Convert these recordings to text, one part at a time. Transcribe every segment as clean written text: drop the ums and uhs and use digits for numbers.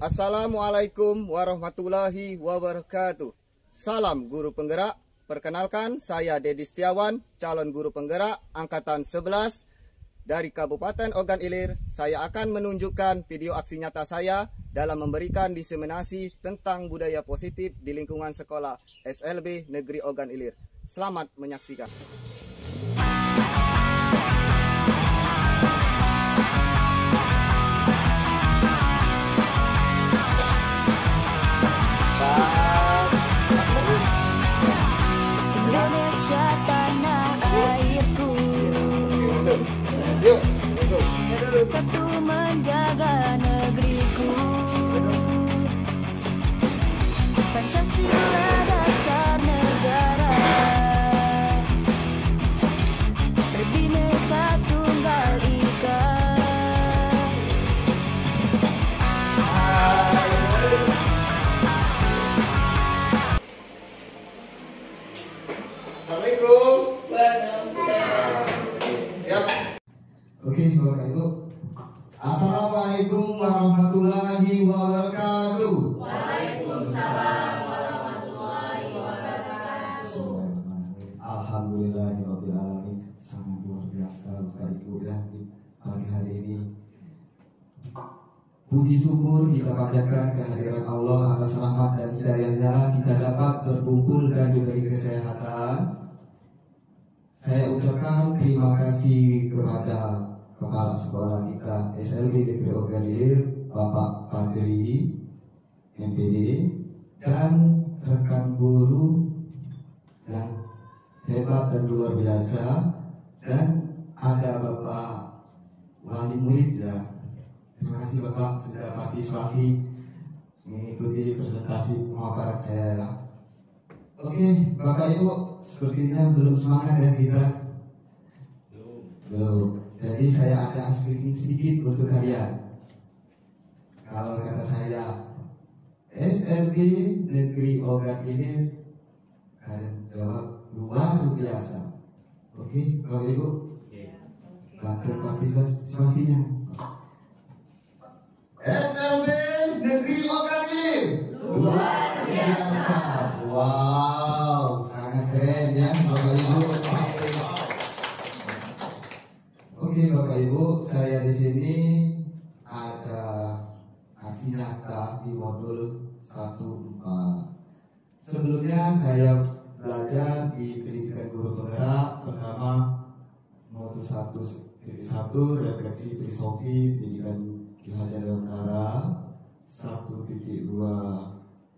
Assalamualaikum warahmatullahi wabarakatuh. Salam guru penggerak. Perkenalkan, saya Dedi Setiawan, calon guru penggerak Angkatan 11 dari Kabupaten Ogan Ilir. Saya akan menunjukkan video aksi nyata saya dalam memberikan diseminasi tentang budaya positif di lingkungan sekolah SLB Negeri Ogan Ilir. Selamat menyaksikan. Indonesia tanah airku, satu menjaga negeriku. Pancasila dasar negara, Bhinneka Tunggal Ika. Assalamualaikum. Siap. Oke, Bapak Ibu. Assalamualaikum warahmatullahi wabarakatuh. Waalaikumsalam warahmatullahi wabarakatuh. Alhamdulillahirabbil alamin. Sangat luar biasa Bapak Ibu ya di pagi hari ini. Puji syukur kita panjatkan kehadiran Allah atas rahmat dan hidayahnya kita dapat berkumpul dan diberi kesehatan. Saya ucapkan terima kasih kepada Kepala Sekolah kita SLB Negeri Ogan Ilir, Bapak Padri, MPD, dan rekan guru yang hebat dan luar biasa, dan ada Bapak Wali Murid ya. Terima kasih Bapak sudah partisipasi mengikuti presentasi pemaparan saya. Oke, Bapak Ibu, sepertinya belum semangat ya kita. Belum. Jadi saya ada speaking sedikit untuk kalian. Kalau kata saya SLB Negeri Ogan Ilir, kalian jawab luar biasa. Oke, Bapak Ibu, bantu partisipasinya. SLB Negeri Ogan Ilir luar biasa. Wow, sangat keren ya Bapak Ibu. Oke Bapak Ibu, saya di sini ada aksi nyata di modul 1-4. Sebelumnya saya belajar di pendidikan guru penggerak pertama modul 1.1 refleksi filosofi pendidikan Ki Hajar Dewantara, 1.2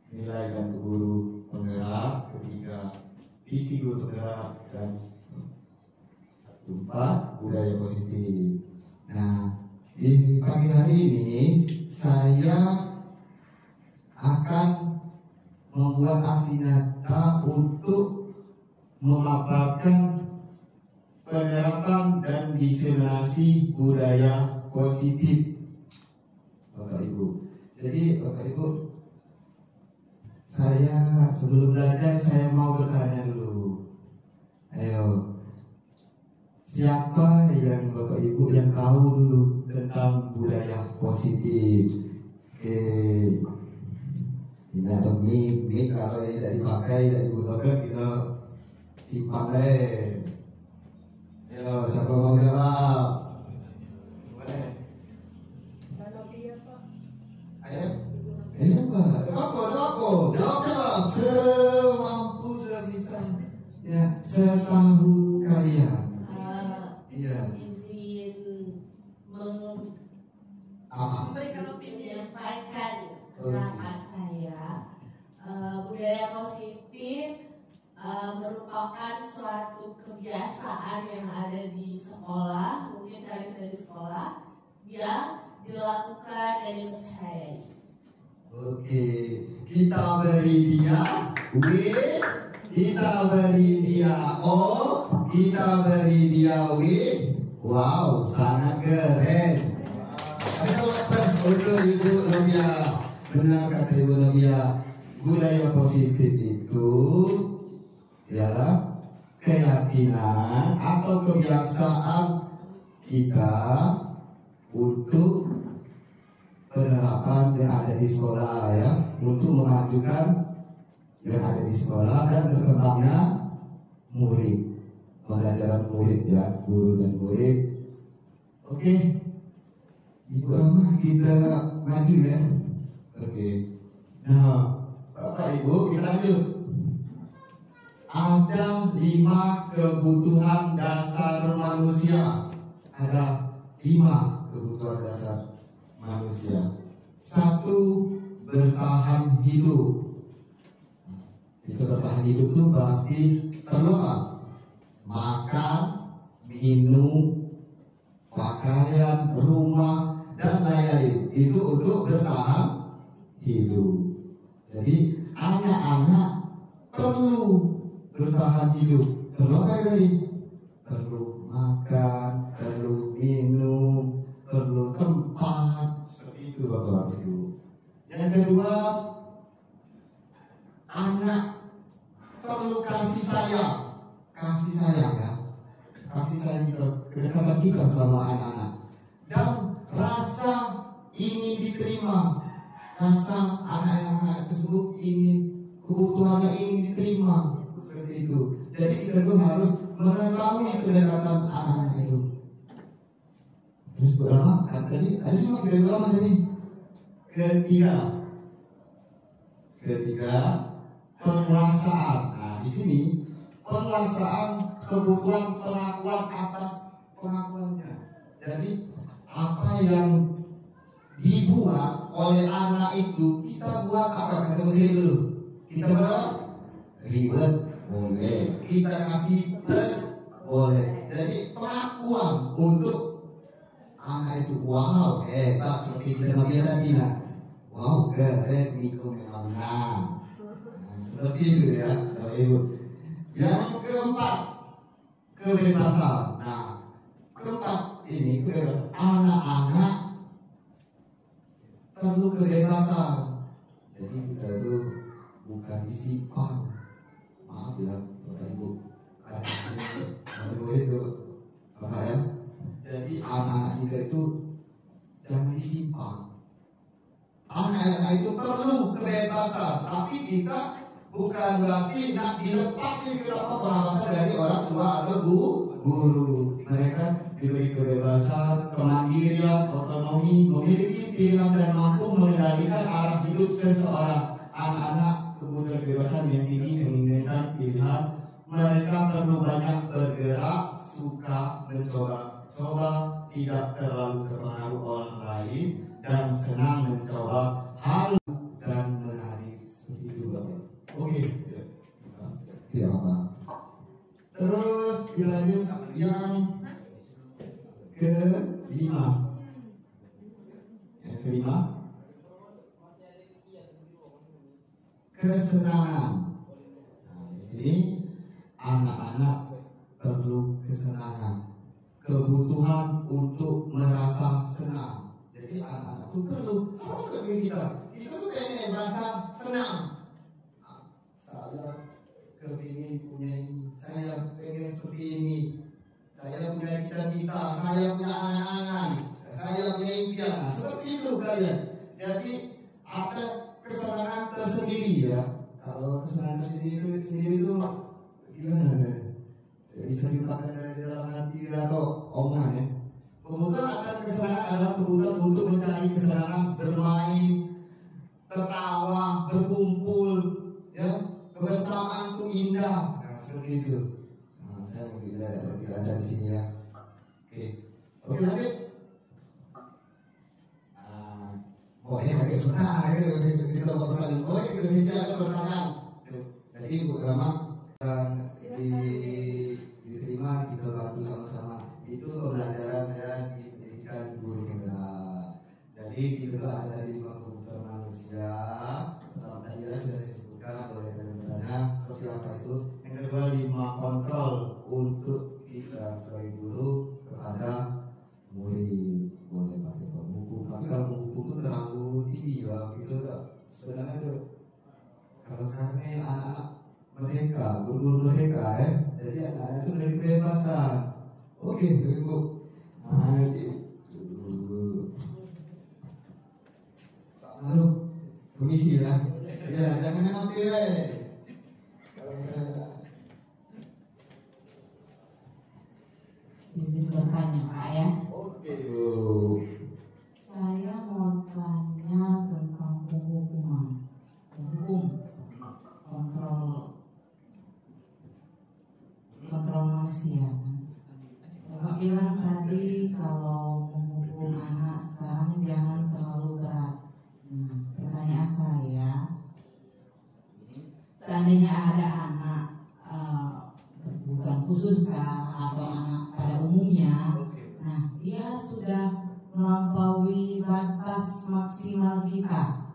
nilai dan guru penggerak, ketiga visi guru penggerak, dan 4 budaya positif. Nah, di pagi hari ini saya akan membuat aksi nyata untuk memaparkan penerapan dan diseminasi budaya positif, Bapak Ibu. Jadi Bapak Ibu, saya sebelum belajar saya mau bertanya dulu. Ayo, siapa yang Bapak Ibu yang tahu dulu tentang budaya positif? Oke, ini ada mic kalau yang tidak dipakai, tidak digunakan kita simpan deh. Ayo, siapa mau jawab? Boleh? Ayo, ayo Pak, jawab semampu sebisa, ya, setahu kalian. Iya. Izin Apa? menyampaikan pendapat saya. Budaya positif merupakan suatu kebiasaan yang ada di sekolah, mungkin kalian di sekolah, yang dilakukan dan dipercayai. Oke, kita beri dia W, kita beri dia O, kita beri dia W. Wow, sangat keren. Ayo atas untuk Ibu Novia. Benar kata Ibu Novia, budaya positif itu ialah keyakinan atau kebiasaan kita untuk penerapan yang ada di sekolah ya, untuk memajukan yang ada di sekolah dan berkembangnya murid, pembelajaran murid ya, guru dan murid. Oke, Ibu Rama kita maju ya. Oke, nah Bapak Ibu kita lanjut. Ada 5 kebutuhan dasar manusia. Ada 5 kebutuhan dasar manusia. 1, bertahan hidup. Itu bertahan hidup tuh pasti perlu apa? Makan, minum, pakaian, rumah, dan lain-lain. Itu untuk bertahan hidup. Jadi anak-anak perlu bertahan hidup. Perlu apa tadi? Perlu makan, perlu minum, perlu tempat. Seperti itu Bapak Ibu. Yang kedua, anak perlu kasih sayang. Kasih sayang ya. Kasih sayang kita, kedekatan kita sama anak-anak. Dan rasa ingin diterima. Rasa anak-anak tersebut ingin, kebutuhannya ingin diterima. Seperti itu. Jadi kita tuh harus mengetahui kedekatan anak-anak itu. Terus berapa? Tadi ada cuma kira berapa tadi? Ketiga, penguasaan. Nah, di sini penguasaan kebutuhan pengakuan atas pengakuannya. Jadi apa yang dibuat oleh anak itu kita buat apa? Kita mesti dulu. Kita buat reward boleh. Kita kasih plus boleh. Jadi pengakuan untuk anak itu, wow hebat seperti kita bilang tadi nah. Wow keren Miko memang nah. Seperti itu ya Bapak Ibu. Yang keempat, kebebasan. Nah, keempat ini kebebasan. Anak-anak perlu kebebasan. Jadi kita itu bukan disimpan. Maaf ya Bapak Ibu. Bapak Ibu itu Bapak ya. Jadi anak-anak kita itu jangan disimpan. Anak-anak itu perlu kebebasan, tapi kita bukan berarti nak dilepasin ke pengawasan dari orang tua atau guru. Mereka diberi kebebasan, kemandirian, otonomi, memiliki pilihan dan mampu mengendalikan arah hidup seseorang. Anak-anak kebutuhan kebebasan yang tinggi menginginkan pilihan. Mereka perlu banyak bergerak, suka mencoba, tidak terlalu terpengaruh orang lain, dan senang mencoba hal dan menarik. Seperti itu Bapak. Oke, tidak apa. Terus dilanjut yang kelima. Yang kelima, kesenangan. Nah, di sini anak-anak perlu kesenangan, kebutuhan untuk merasa senang. Jadi anak-anak itu perlu sama seperti kita. Kita tuh pengen merasa senang. Saya kepingin punya ini, saya pengen seperti ini, saya punya cita-cita, saya punya angan-angan, saya punya impian. Nah, seperti itu kalian. Jadi ada kesenangan tersendiri ya. Kalau kesenangan tersendiri itu gimana? Bisa diungkapkan dari dalam hati atau omongan ya. Kebutuhan akan kesenangan adalah kebutuhan untuk mencari kesenangan, bermain, tertawa, berkumpul, ya, kebersamaan itu indah. Nah, seperti itu. Nah, saya tidak ada di sini ya. Oke lanjut. Pokoknya agak susah, kita bertanya. Pokoknya kita sisi ada pertanyaan. Jadi Bu Rama diterima, kita bantu sama-sama. Itu pembelajaran saya di pendidikan guru penggerak. Jadi kita tuh ada tadi 5 kebutuhan manusia. Pertama tadi sudah saya sebutkan, boleh bertanya seperti apa itu. Yang kedua 5 kontrol untuk kita sebagai guru kepada murid. Boleh pakai penghukum, tapi kalau penghukum itu terlalu tinggi ya. Itu sebenarnya itu kalau sekarang anak-anak mereka, guru-guru mereka ya. Jadi anak-anak itu dari kebebasan. Oke, Ibu. Nah, itu. permisi ya. Ya, jangan main HP we. Izin bertanya Pak ya. Oke. Saya mau tanya tentang penghukuman, kontrol manusia. Bapak bilang tadi kalau menghukum anak sekarang jangan terlalu berat. Nah, pertanyaan saya, seandainya ada anak berkebutuhan khusus atau anak pada umumnya, nah dia sudah melampaui batas maksimal kita,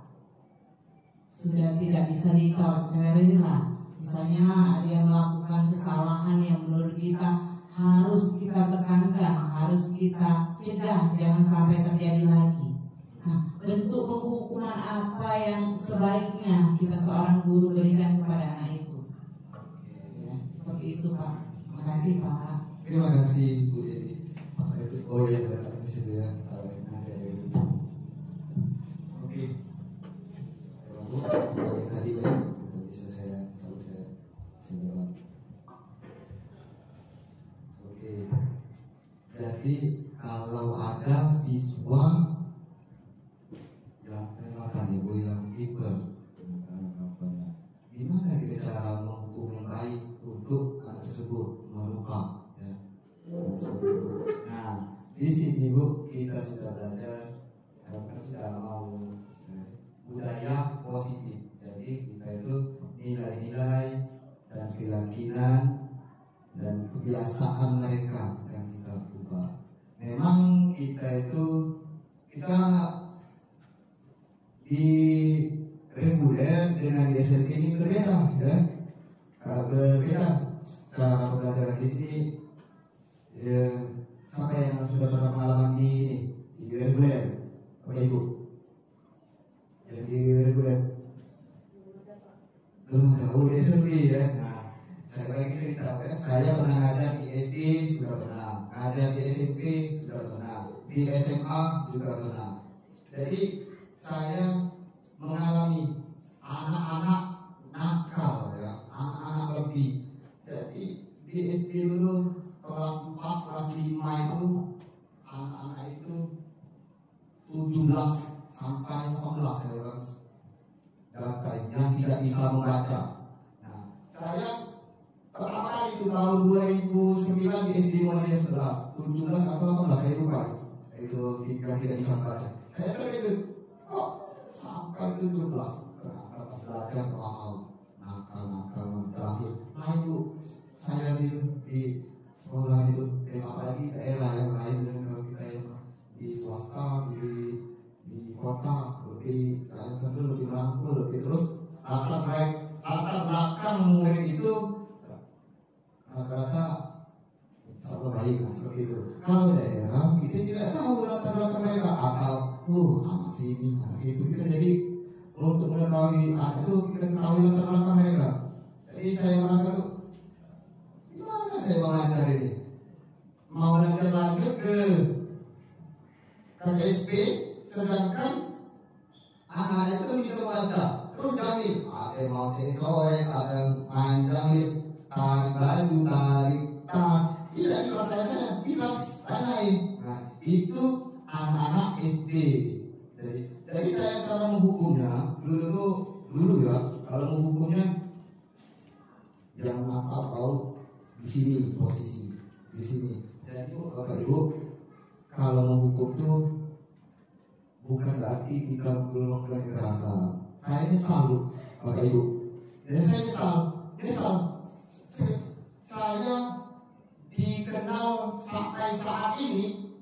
sudah tidak bisa ditolerir lah. Misalnya dia melakukan kesalahan yang menurut kita harus kita tekankan, harus kita cegah, jangan sampai terjadi lagi. Nah, bentuk penghukuman apa yang sebaiknya kita seorang guru berikan kepada anak itu? Ya, seperti itu Pak. Terima kasih Pak. Terima kasih Bu Dedi. Oh ya, datang di situ ya. Nanti ada yang oke. Kalau yang tadi baik, bisa saya jawab. Oke. Jadi kalau ada siswa yang kelewatan ya Bu, yang hiper, gimana kita cara menghukum yang baik untuk anak tersebut melupa ya. Nah, di sini Bu kita sudah belajar, kita sudah mau budaya positif. Jadi kita itu nilai-nilai dan keyakinan dan kebiasaan mereka yang kita ubah. Memang kita di reguler dengan di SMP ini berbeda ya. Berbeda cara pembelajaran di sini. Siapa yang sudah pernah pengalaman di reguler? Oke Ibu, yang di reguler belum tahu di SMP ya. Nah, saya bagi cerita ya. Saya pernah ngajar di SD sudah pernah, ngajar di SMP sudah pernah, di SMA juga pernah. Jadi saya mengalami anak-anak nakal ya, anak-anak lebih. Jadi di SD dulu kelas 4, kelas 5 itu anak-anak itu 17 sampai 18 saya datanya tidak bisa membaca. Nah, saya pertama kali itu tahun 2009 di SD Muhammadiyah 11, 17 atau 18 saya lupa. Itu yang tidak bisa membaca. Saya terkejut, kok sampai 17? Ternyata pas belajar, wow, nakal terakhir. Nah itu saya di sekolah itu, apalagi daerah yang lain dengan kalau kita yang di swasta, di kota lebih lebih merangkul, lebih terus latar belakang murid itu rata-rata sama baik lah seperti itu. Kalau daerah kita tidak tahu latar belakang mereka, atau anak sini, anak itu, kita jadi untuk mengetahui itu kita ketahui latar belakang mereka. Jadi saya merasa tuh gimana saya mau ngajar ini, mau ngajar lanjut ke KKSP, sedangkan anak-anak itu kan bisa membaca. Terus jahil, ada yang mau cewek, ada yang main jahil, tarik baju, tarik tas, tidak di kelas saya, di kelas lain. Nah, itu anak-anak SD. Jadi saya cara menghukumnya dulu ya, kalau menghukumnya yang nakal tahu di sini posisi, di sini. Jadi Bapak Ibu, kalau menghukum tuh bukan berarti kita melakukan kekerasan. Saya nyesal Bapak Ibu. Dan saya nyesal. Saya dikenal sampai saat ini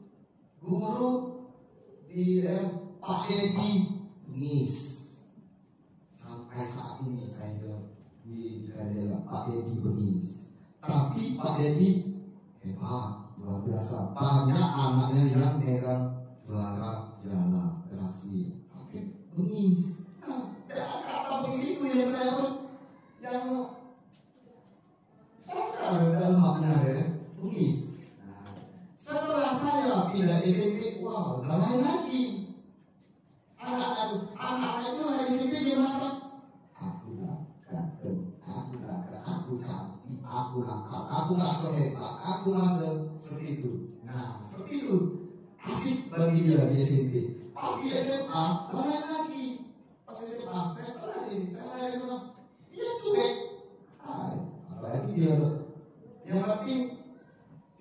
guru di Pak Dedi Bengis. Sampai saat ini saya dikenal Pak Dedi Bengis. Tapi Pak Dedi hebat, luar biasa. Banyak anaknya yang megang juara berhasil. Tapi Bengis. Kata Bengis itu yang saya dalam makna ya, Bengis. Nah, setelah saya pindah SMP, wow, lain lagi. Anak-anak itu di SMP dia bagi dia di SMP. Pas di SMA, lain lagi. Pas di SMA, saya pernah ini, saya SMA, dia cuek. Apalagi dia, yang penting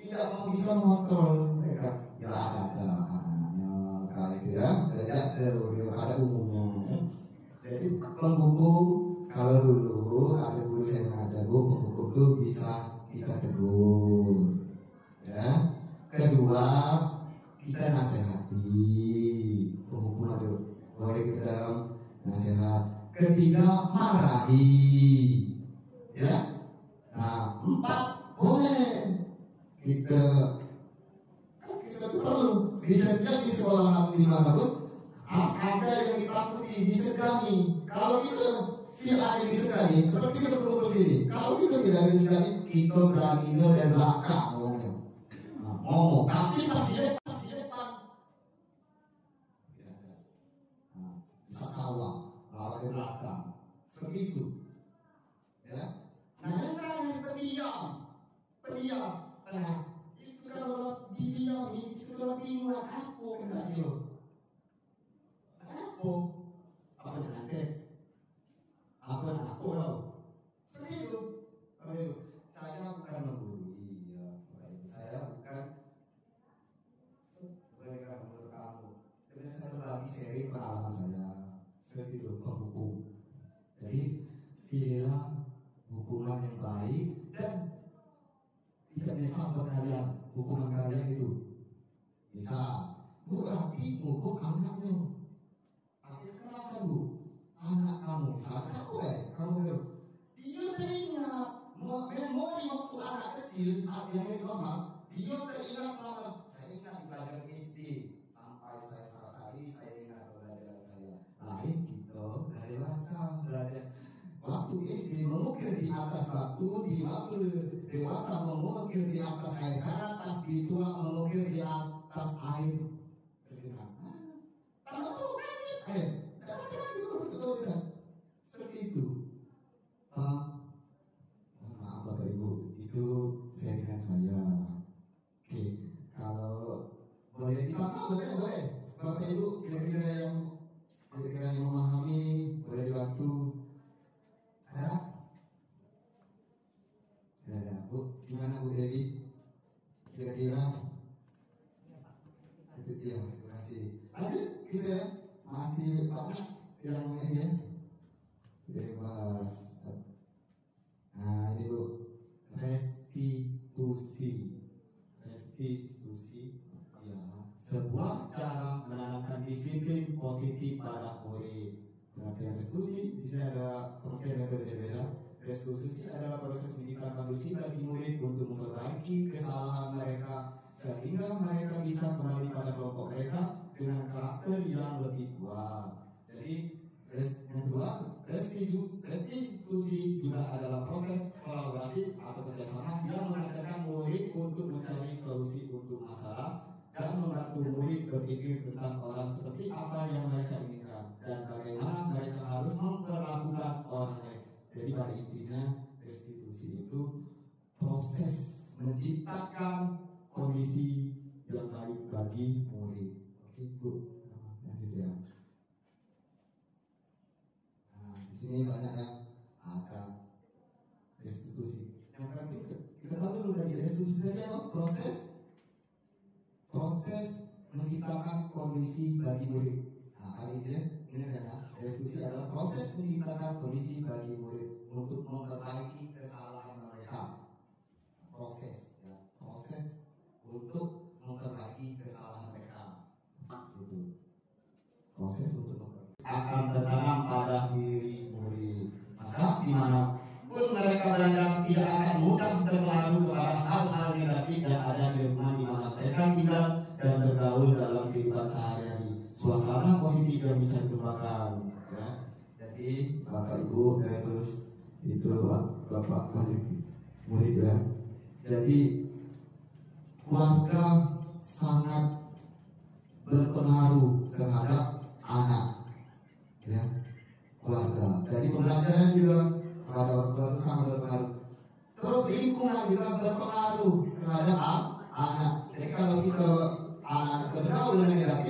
tidak mau bisa mengontrol mereka. Ya ada anak-anaknya kali itu ya, tidak seluruh pada umumnya. Jadi penghukum, kalau dulu ada guru saya mengajar, penghukum itu bisa kita tegur, ya. Kedua, kita nasihati, penghukum itu boleh kita dalam nasihat. Ketiga, marahi, ya. Nah, 4, boleh kita tuh perlu disegani di sekolah namun dimanapun ada yang ditakuti, disegani. Kalau kita tidak ada yang disegani, seperti kita berkumpul sini. Kalau kita tidak ada disegani, kita berani dari belakang ngomongnya. Ngomong, tapi pasti depan. Bisa kawal, lawan dari belakang. Seperti itu. Ya. Nah, yang terakhir pendiam. Nah, itu kalau didiam, itu kalau bingung apa enggak dia. Apa nanti? Apa loh? Seperti itu. Saya bukan menggurui, ya. Saya bukan mereka menurut kamu. Sebenarnya saya berbagi seri pengalaman saya. Seperti itu, penghukum. Jadi pilihlah hukuman yang baik dan tidak menyesal buat kalian. Hukuman kalian itu misal berarti hukum anaknya, pakai kekerasan bu, anak kamu misalnya sampai kamu dia teringat memori waktu anak kecil yang itu mama, dia teringat selama saya ingat belajar SD sampai saya salah kali saya ingat belajar saya lain kita dari dewasa belajar. Waktu SD mengukir di atas batu, di waktu dewasa mengukir di atas air hangat, pas tua mengukir di atas air tergenang. Kalau tuh kan, seperti itu. Maaf Bapak Ibu, itu sharingan saya. Oke, kalau boleh dipahami, boleh. Bapak Ibu kira-kira yang memahami boleh dibantu. Ada Bu, gimana Bu Dewi? Kira-kira? Itu dia, terima kasih. Lanjut, kita masih banyak yang ini ya. Bebas. Nah ini Bu, restitusi ialah sebuah cara menanamkan disiplin positif pada murid. Pengertian restitusi, di sini ada pengertian yang berbeda. Restitusi adalah proses menciptakan kondisi bagi murid untuk memperbaiki kesalahan mereka sehingga mereka bisa kembali pada kelompok mereka dengan karakter yang lebih kuat. Jadi yang kedua, restitusi juga adalah proses kolaboratif atau kerjasama yang mengajarkan murid untuk mencari solusi untuk masalah dan membantu murid berpikir tentang orang seperti apa yang mereka inginkan dan bagaimana mereka harus memperlakukan orang lain. Jadi pada intinya restitusi itu proses menciptakan kondisi yang baik bagi murid. Oke Bu, lanjut ya. Nah di sini banyak yang ada restitusi. Yang berarti kita tahu dulu tadi restitusi tadi apa? Proses menciptakan kondisi bagi murid. Nah kali ini adalah restitusi adalah proses menciptakan kondisi bagi murid untuk memperbaiki kesalahan mereka. Proses untuk memperbaiki kesalahan mereka. Itu proses untuk memperbaiki akan tertanam pada diri murid. Maka dimanapun mereka berada tidak akan mudah terpengaruh kepada hal-hal negatif yang ada di lingkungan di mana mereka tinggal dan bergaul dalam kehidupan sehari-hari. Suasana positif yang bisa dikembangkan. Ya. Jadi Bapak Ibu terus itu Bapak murid ya. Jadi keluarga sangat berpengaruh terhadap anak, ya keluarga. Jadi pembelajaran juga kepada orang tua itu sangat berpengaruh. Terus lingkungan juga berpengaruh terhadap anak. Jadi kalau kita anak bergaul dengan negatif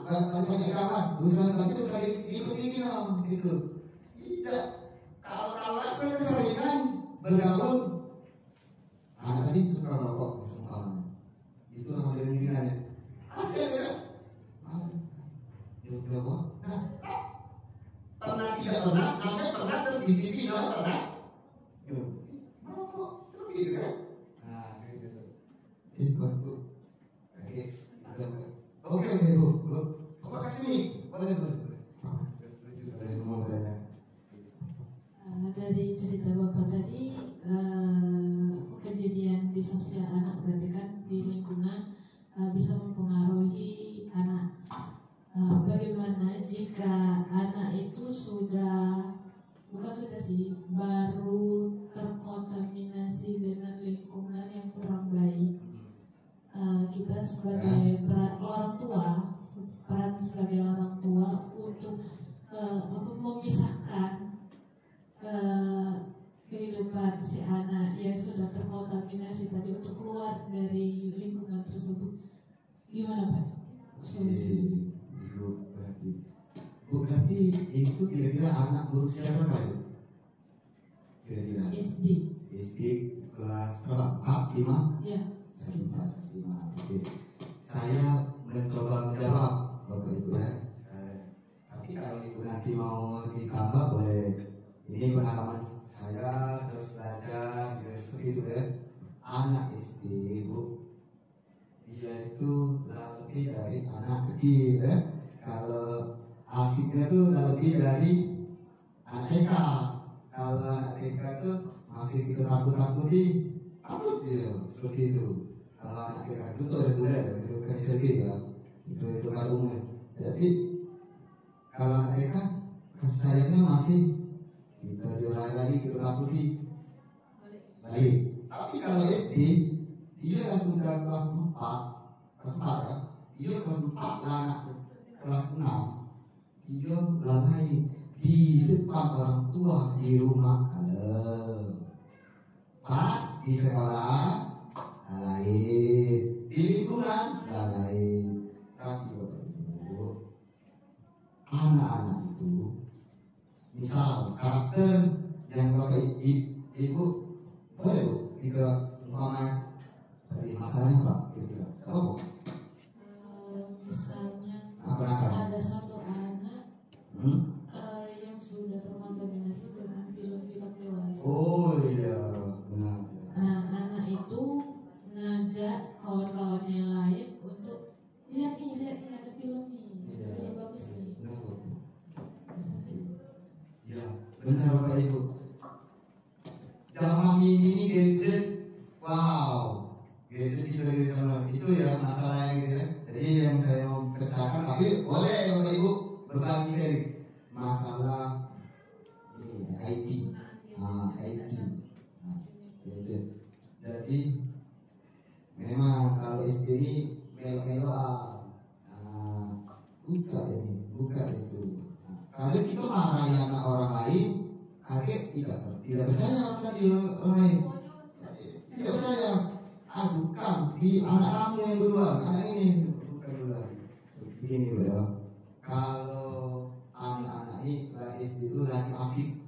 banyak kawan, usaha tapi itu saya ikut gitu. Tidak, kalau saya keseringan bergaul, anak tadi suka merokok, seumpamanya. Itu alhamdulillah nilainya. Astaga, dia buat. Pernah tidak pernah, sampai pernah terus di TV pernah. Merokok, seperti itu kan? Nah, gitu. Itu Bu. Oke, Bu. Coba kasih sini. Boleh. Dari cerita Bapak tadi, kejadian di sosial anak berarti kan di lingkungan bisa mempengaruhi anak. Bagaimana jika anak itu baru terkontaminasi dengan lingkungan yang kurang baik? Kita sebagai orang tua, peran sebagai orang tua untuk memisahkan kehidupan si anak yang sudah terkontaminasi tadi untuk keluar dari lingkungan tersebut. Gimana Pak? Solusi. Bu berarti itu kira-kira anak berusia berapa itu? Kira-kira SD kelas berapa? 5? Ya. 5. Oke. Saya mencoba menjawab Bapak Ibu ya. Tapi kalau Ibu nanti mau ditambah boleh. Ini pengalaman saya terus belajar seperti itu ya. Anak SD Bu, dia itu lebih dari anak kecil ya. Kalau asiknya tuh lebih dari anak TK. Kalau anak TK itu masih kita takut-takuti, takut dia seperti itu. Kalau anak TK itu tuh reguler, itu kan SLB ya, itu pada umum. Jadi kalau anak TK kasih sayangnya masih kita jualan lagi, kita takuti balik. Tapi kalau SD dia sudah kelas 4 ya, dia kelas 4 lah anak kelas 6, dia lalai di depan orang tua di rumah, pas di sekolah lalai, di lingkungan lalai. Tapi Bapak Ibu, anak-anak itu misal karakter yang Bapak Ibu boleh Bu kita umpama dari masalahnya Pak kira-kira apa Bu? Misalnya Apa ada satu anak yang sudah terkontaminasi dengan film-film dewasa. Oh iya benar. Nah anak itu ngajak kawan-kawannya yang lain untuk lihat nih ada film nih, film bagus nih. Benar Bu. Ya benar Bapak Ibu. Zaman ini gadget, wow, gadget itu ya masalah gitu ya. Jadi yang saya mau katakan, tapi boleh Bapak Ibu berbagi seri masalah ini IT, IT, gadget. Jadi memang kalau SD ini melo-meloan, buka itu. Kalau kita marahi anak orang lain, akhirnya tidak percaya orang tadi orang lain, tidak percaya. Bukan di anak kamu yang duluan, anak ini bukan duluan. Begini Bu ya, kalau anak-anak ini SD itu lagi asik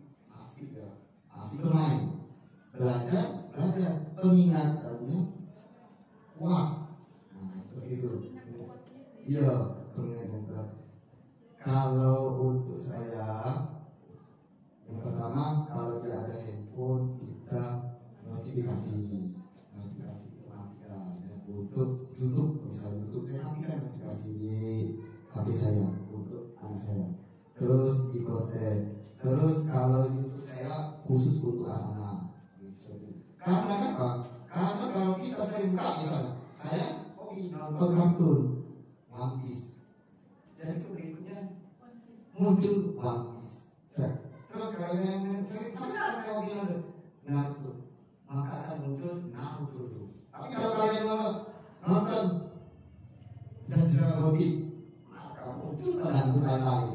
ya, asik bermain, belajar, pengingatannya kuat. Nah seperti itu. Iya pengingatannya kuat. Kalau untuk saya, yang pertama kalau dia ada handphone kita notifikasi untuk YouTube, misalnya YouTube saya matikan notifikasi di HP saya untuk anak saya. Terus di konten. Terus kalau YouTube saya khusus untuk anak-anak. Karena apa? Karena kalau kita sering buka misalnya, saya nonton kartun One Piece. Jadi berikutnya muncul One Piece. Terus kalau saya mau bilang Naruto, maka akan muncul Naruto. Tapi kalau kalian nonton Zazra Roti, maka muncul penampilan lain.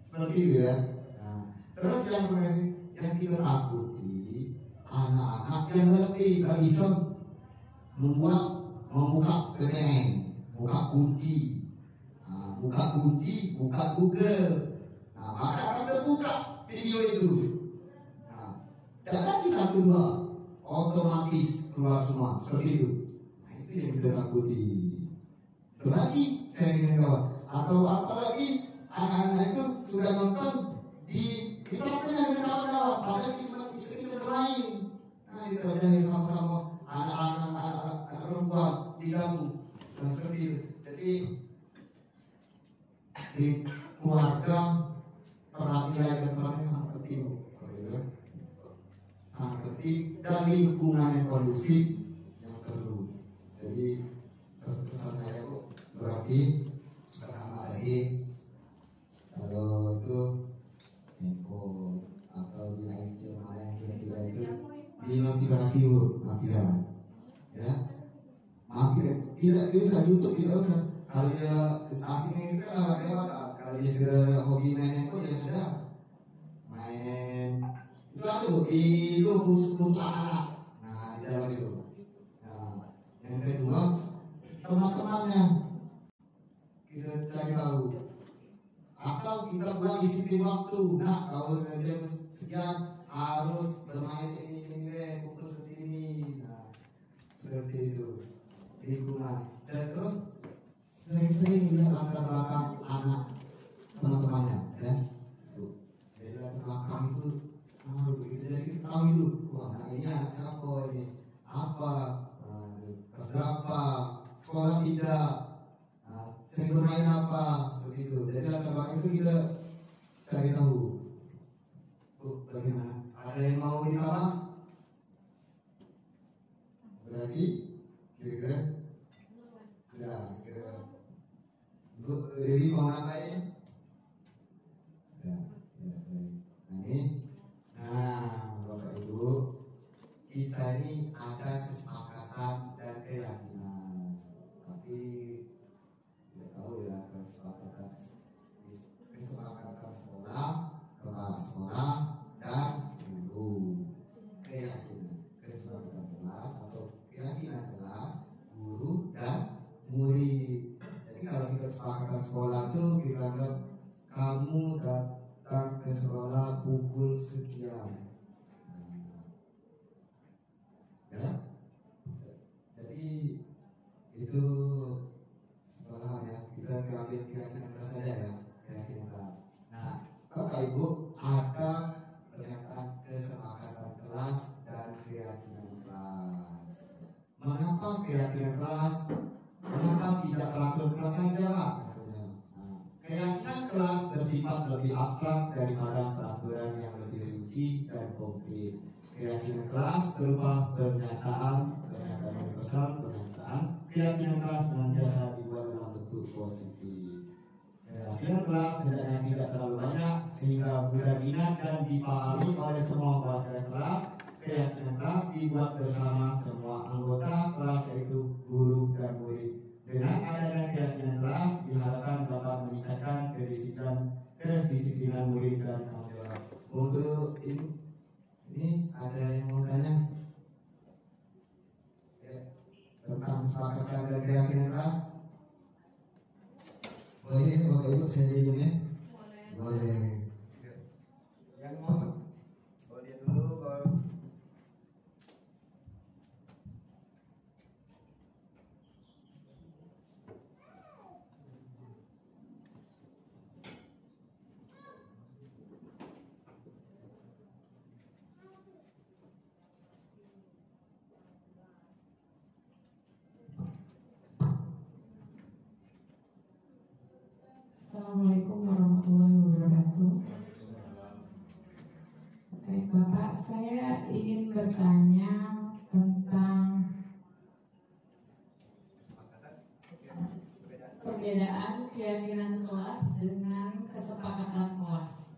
Seperti itu ya. Nah, terus yang kita takuti anak-anak yang lebih bisa membuka VPN, buka kunci. Nah, buka kunci, buka Google. Nah, maka akan terbuka video itu. Nah, tidak lagi satu dua, otomatis keluar semua seperti itu. Nah, itu yang kita takuti. Berbagi saya ingin kawan. Atau lagi anak-anak itu sudah nonton diterapkan dengan kawan-kawan. Padahal itu cuma bisa bermain. Nah, diterapkan sama-sama anak-anak perempuan di kamu. Nah, seperti itu. Jadi di keluarga perhatian dan perhatian sangat penting, sangat penting, dan lingkungan yang kondusif yang perlu. Jadi pesan saya Bu, berarti pertama tadi kalau itu handphone atau lain mana yang kira-kira itu dinotifikasi Bu, matikan ya, matikan, tidak bisa YouTube, tidak usah. Kalau dia asing itu kalau dia segera hobi main handphone, dia sudah main itu ada Bu, itu khusus untuk anak-anak. Nah, di dalam itu. Nah, yang kedua, teman-temannya kita cari tahu, atau kita buat disiplin waktu. Nah, kalau jam sekian harus bermain ini pukul seperti ini. Nah, seperti itu lingkungan. Dan terus sering-sering lihat latar belakang anak teman-temannya, ya. Jadi latar belakang itu harus begitu. Jadi kita tahu dulu, wah anak ini anak siapa ini, apa, kelas berapa, sekolah tidak, sering bermain apa, seperti itu. Jadi latar belakang itu kita cari tahu. Bagaimana? Ada yang mau ditambah? Berarti kira-kira sudah, kira-kira Bu Dewi mau nambahin? Ya. Nah ini, Bapak Ibu, kita ini ada kesepakatan dan keyakinan, tapi tidak tahu ya kesepakatan sekolah, kepala sekolah dan guru, keyakinan, kesepakatan kelas atau keyakinan kelas, guru dan murid. Jadi kalau kita kesepakatan sekolah itu kita anggap kamu datang ke sekolah pukul sekian. Ya. Jadi itu sekolahnya kita ambil keyakinan kelas saja ya, keyakinan kelas. Nah, Bapak Ibu, ada pernyataan kesepakatan kelas dan keyakinan kelas. Mengapa keyakinan kelas? Mengapa tidak peraturan kelas saja, Pak? Keyakinan kelas bersifat lebih abstrak daripada peraturan yang lebih rinci dan konkret. Keyakinan kelas berupa pernyataan universal, pernyataan. Keyakinan kelas senantiasa dibuat dalam bentuk positif. Keyakinan kelas sebenarnya tidak terlalu banyak sehingga mudah diingat dan dipahami oleh semua warga kelas. Keyakinan kelas dibuat bersama semua anggota kelas, yaitu guru dan murid. Dengan adanya keyakinan kelas diharapkan dapat meningkatkan kedisiplinan murid dan tanggung jawab. Untuk ini ada yang mau tanya tentang kesepakatan dan keyakinan kelas? Boleh Bapak Ibu saya minum ya? Boleh. Yang mau? Boleh dulu kalau Assalamualaikum warahmatullahi wabarakatuh. Baik Bapak, saya ingin bertanya tentang perbedaan keyakinan kelas dengan kesepakatan kelas.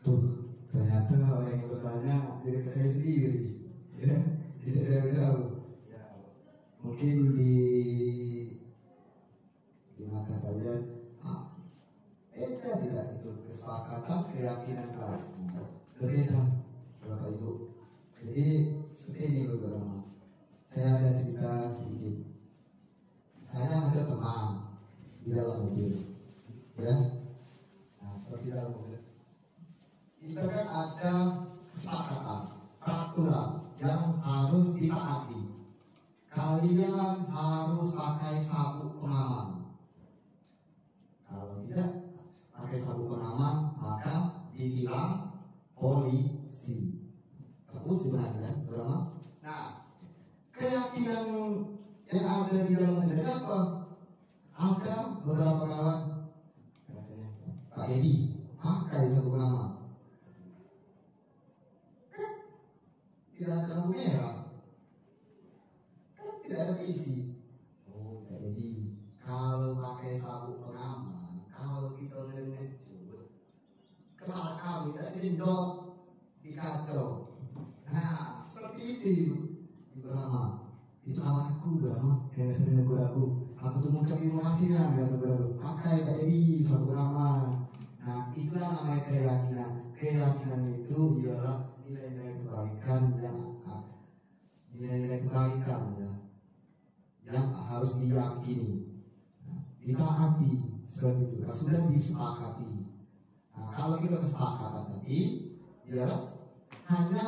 tuh ternyata orang yang bertanya diri saya sendiri, ya. Tidak tahu. Ya, mungkin di mata kalian, beda tidak itu kesepakatan keyakinan kelas, berbeda Bapak Ibu. Jadi seperti ini beberapa dalam mobil, ya. Nah, seperti dalam mobil. Kita kan ada kesepakatan, peraturan yang harus ditaati. Kalian harus pakai sabuk pengaman. Kalau tidak pakai sabuk pengaman, maka ditilang polisi. Terus dibenarkan, berapa? Nah, keyakinan yang ada di dalam mobil apa? Ada beberapa kawan, katanya Pak Edi pakai sabuk pengaman. Tidak ada lampu merah, kan tidak ada PC. Oh, Pak Edi, kalau pakai sabuk pengaman, kalau kita mengecut, kepala kami tidak jendok dikacau. Nah, seperti itu Ibrahim. Itu kawan aku Ibrahim yang sering negur aku. Aku tuh mengucap terima kasihnya dan negur aku. Pakai Pak Edi sabuk pengaman. Nah, itulah namanya keyakinan. Keyakinan itu ialah nilai-nilai kebaikan yang harus diyakini, ditaati seperti itu. Nah, sudah disepakati. Nah, kalau kita kesepakatan tadi, ialah hanya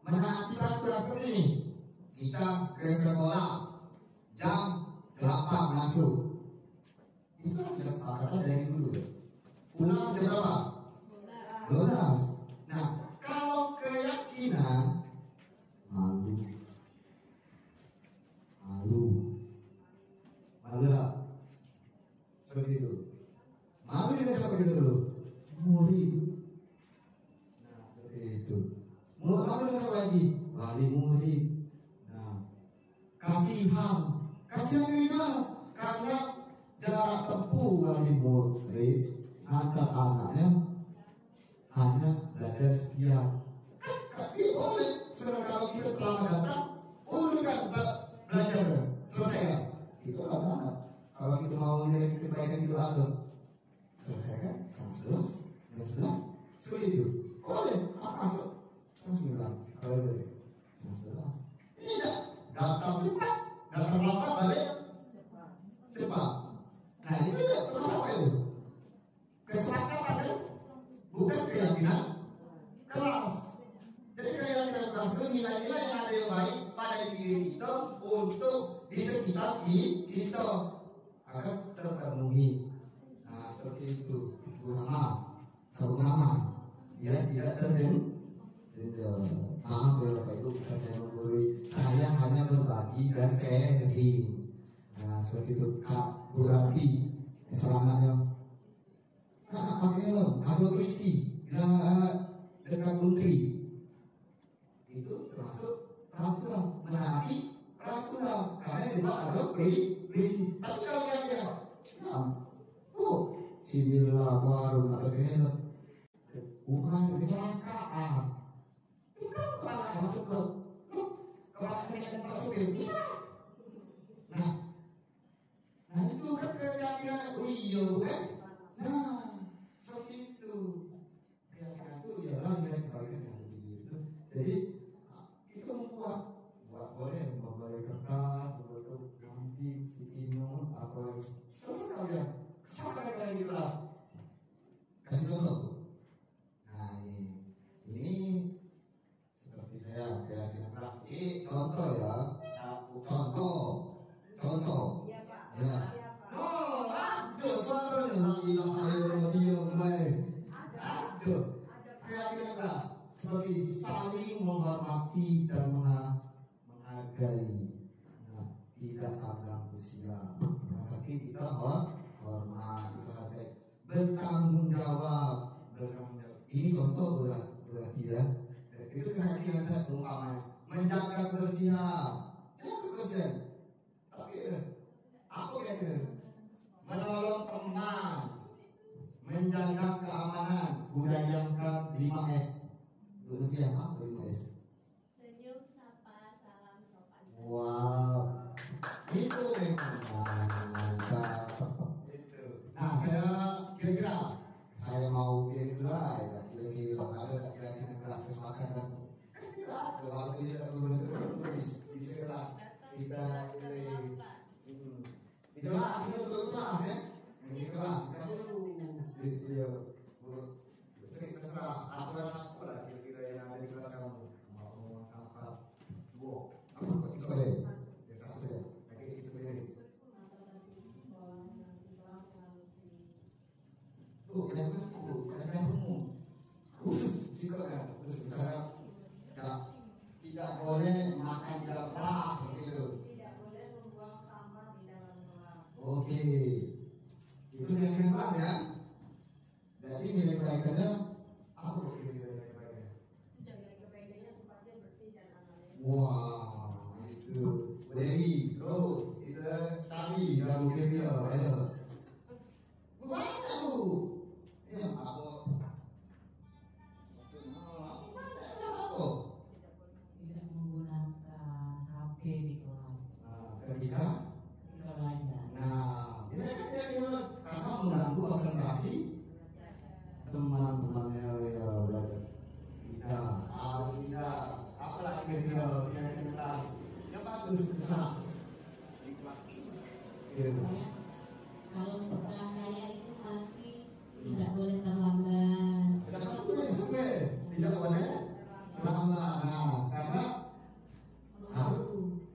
menaati peraturan seperti ini. Kita ke sekolah jam 8 masuk. Itu kan sudah kesepakatan dari dulu. Pulang jam berapa? 12. Nah, kalau keyakinan malu lah seperti itu. Malu dengan siapa kita dulu? Murid. Nah, seperti itu. Malu dengan siapa lagi? Wali murid. Nah, kasihan ini gimana? Karena jarak tempuh wali murid antar anaknya hanya belajar sekian. Tapi boleh sebenarnya kalau kita telah datang, boleh kan belajar selesai kan? Itu lah banget. Kalau kita mau nilai kita kebaikan itu ada, selesai kan? Jam 11, seperti itu. Boleh, masuk jam 9. Kalau itu jam 11. Tidak, datang cepat, datang lambat balik cepat. Nah itu terus apa itu? Kesepakatan kan? Bukan keyakinan kelas. Jadi keyakinan kelas itu nilai-nilai yang ada yang baik pada diri kita untuk di sekitar kita akan terpenuhi. Nah seperti itu. Sabuk pengaman. Ya tidak maaf ya Bapak Ibu, bukan saya menggurui. Saya hanya berbagi dan sharing. Nah seperti itu. Kak Bu Ranti, selamanya. Nah, pakai helm, ada polisi, dekat menteri. Itu termasuk peraturan, menaati peraturan. Karena di bawah ada polisi. Tapi kalau kira-kira, Bismillah, aku harus nggak pakai helm. Bukan kecelakaan. Itu kepala saya masuk ke kepala saya yang masuk bisa. Nah itu kan keyakinan, kan? Nah, seperti itu. Keyakinan itu ialah nilai kebaikan yang ada di diri itu. Jadi itu membuat boleh kertas, berbentuk lambing, sticky note, apa lagi. Terus kalian, kesempatan kalian di kelas. Kasih contoh. Nah ini seperti saya keyakinan kelas. Ini contoh ya. Contoh. Ya. Oh, aduh, suaranya dia kembali. Aduh, keyakinan kelas seperti saling menghormati dan menghargai. Nah, tidak pandang usia. Tapi kita hormat, kita hargai. Bertanggung jawab. Ini contoh berarti ya. Itu keyakinan saya umpamanya. Menjaga kebersihan. Jaga kebersihan. Tapi aku yakin menolong teman, menjaga keamanan, budayakan 5S. Rupiah apa 5S? Senyum, sapa, salam, sopan. Wow, itu memang mantap. Nah, kira-kira saya mau kira-kira ada tak keyakinan kelas kesepakatan? Kira-kira walaupun dia tak tulis di sekolah kita di kelas itu kelas ya. Ini kelas, iya, terserah aturan apa lah kira-kira yang ada di kelas kamu. Mau apa? Dua, apa kok sore? Ya satu ya, kayak gitu ya. Tuh, yang umum, khusus sikapnya, khusus misalnya, kalau tidak boleh makan di dalam kelas, gitu. Tidak boleh membuang sampah di dalam kelas. Oke, itu yang kelas ya. Jadi nilai kebaikannya apa kok nilai kebaikannya? Jaga kebaikannya tempatnya bersih dan aman. Wah, itu Dewi, terus itu tadi udah mungkin dia, ayo. Banyak lu, ya apa? Tidak menggunakan HP di kelas. Ketika belajar. Nah, ini kan dia lulus karena mengganggu konsentrasi teman-temannya ya belajar. Tidak, apalagi kira-kira yang kelas yang bagus kesana di kelas. Kalau untuk kelas saya itu masih tidak boleh terlambat. Sampai tidak boleh terlambat. Nah, karena harus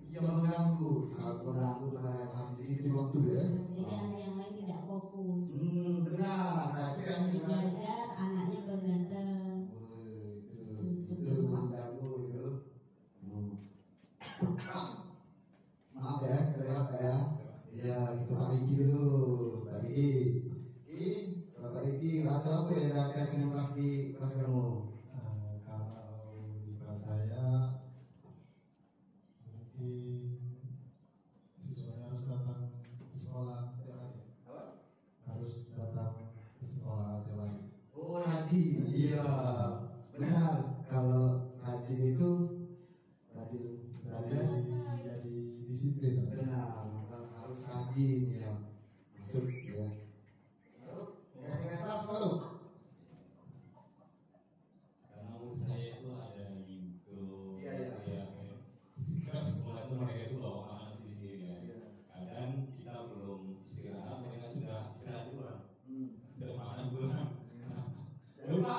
yang mengganggu, sangat mengganggu terhadap harus disiplin waktu ya. Jadi ada yang lain tidak fokus. Benar, nah, itu kan Lagi belajar, anaknya baru datang. itu mengganggu itu. Maaf ya, kelewat ya. Ya, itu Pak Riki dulu, Pak Riki. Bapak Riki, ada apa yang ada kelas di kelas kamu? Kalau di kelas saya mungkin siswanya harus datang ke sekolah tiap hari. Harus datang ke sekolah tiap hari. Oh, rajin, iya, benar. Kalau rajin itu rajin belajar, Jadi disiplin. benar. Harus rajin ya, masuk ya. Kira-kira kelas baru. Karena menurut saya itu ada juga Iya. kan sekolah itu mereka itu bawa makanan sendiri ya. Kadang kita belum istirahat, mereka sudah istirahat duluan. Sudah makan duluan. Lupa.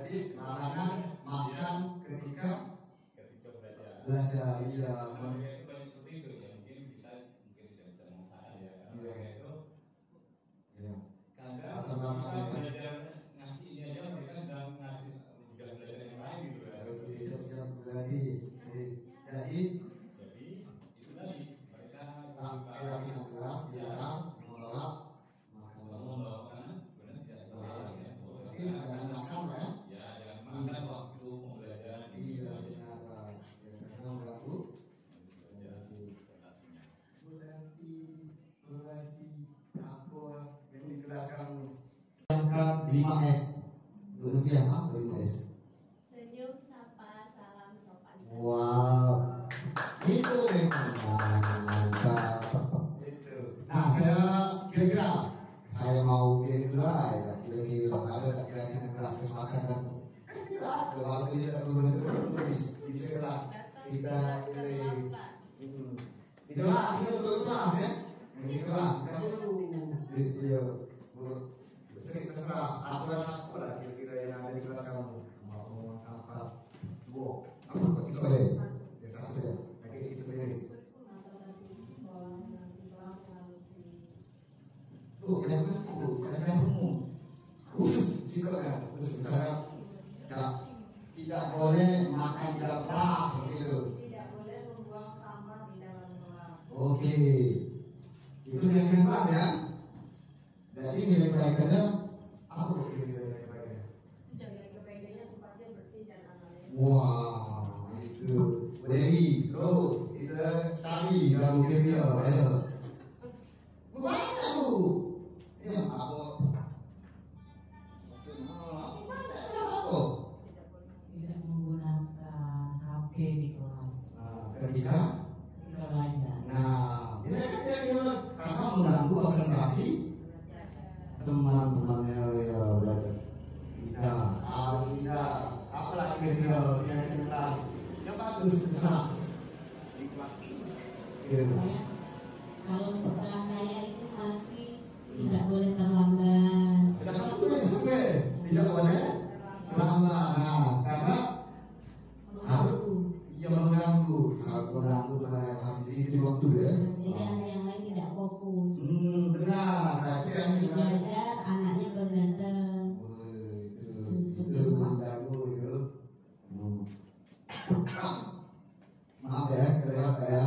Jadi larangan makan ketika Ketika belajar. belajar, iya. Mereka itu banyak seperti itu ya. Mungkin kita tidak bisa mengatakan ya. Mereka itu Iya. kadang Latar belakang kita ya. belajar ngasih ini aja mereka sedang ngasih juga belajar yang lain gitu ya. Oke, siap-siap berarti. Jadi Jadi itu tadi mereka laki kelas dilarang membawa makanan. kalau membawa makanan benar tidak boleh ya. Tapi jangan makan ya. Ya jangan makan waktu mau belajar. Iya, benar Pak. Ya, karena mengganggu konsentrasi. Durasi apa yang di kelas kamu? Angkat 5S. Rupiah apa 5S? Senyum, sapa, salam, sopan. Wow, itu memang mantap. Nah, kira-kira saya mau kira-kira ya, kira-kira ada tak kira-kira kelas kesepakatan? Kira-kira, walaupun dia tak tulis di sekolah kita di kelas itu untuk kelas ya, di kelas iya, terserah aturan apa lah kira-kira yang ada di kelas kamu. Mau apa? Dua, apa kok sore? Ya satu ya, kayak gitu ya. Tuh, yang umum, khusus sikapnya, khusus misalnya, kalau tidak boleh makan di dalam kelas, gitu. Tidak boleh membuang sampah di dalam kelas. Oke, itu yang kelas ya. Jadi nilai kebaikannya apa kok nilai kebaikannya? Jaga kebaikannya tempatnya bersih dan aman. Wah, itu Dewi, terus itu tadi udah mungkin dia, ayo. Banyak lu, ya apa? Tidak menggunakan HP di kelas. Ketika belajar. nah, ini kan dia lulus karena mengganggu konsentrasi teman-temannya ya belajar. Tidak, apalagi kira-kira yang kelas yang bagus kesana di kelas. Kalau untuk kelas saya itu masih tidak boleh terlambat. Sampai tidak boleh terlambat. Nah, karena yang mengganggu, kalau mengganggu teman harus di situ waktu ya. Jadi anak yang lain tidak fokus. Benar. Nah, itu yang kita Belajar, anaknya baru datang. itu mengganggu itu. Maaf ya, kelewat ya.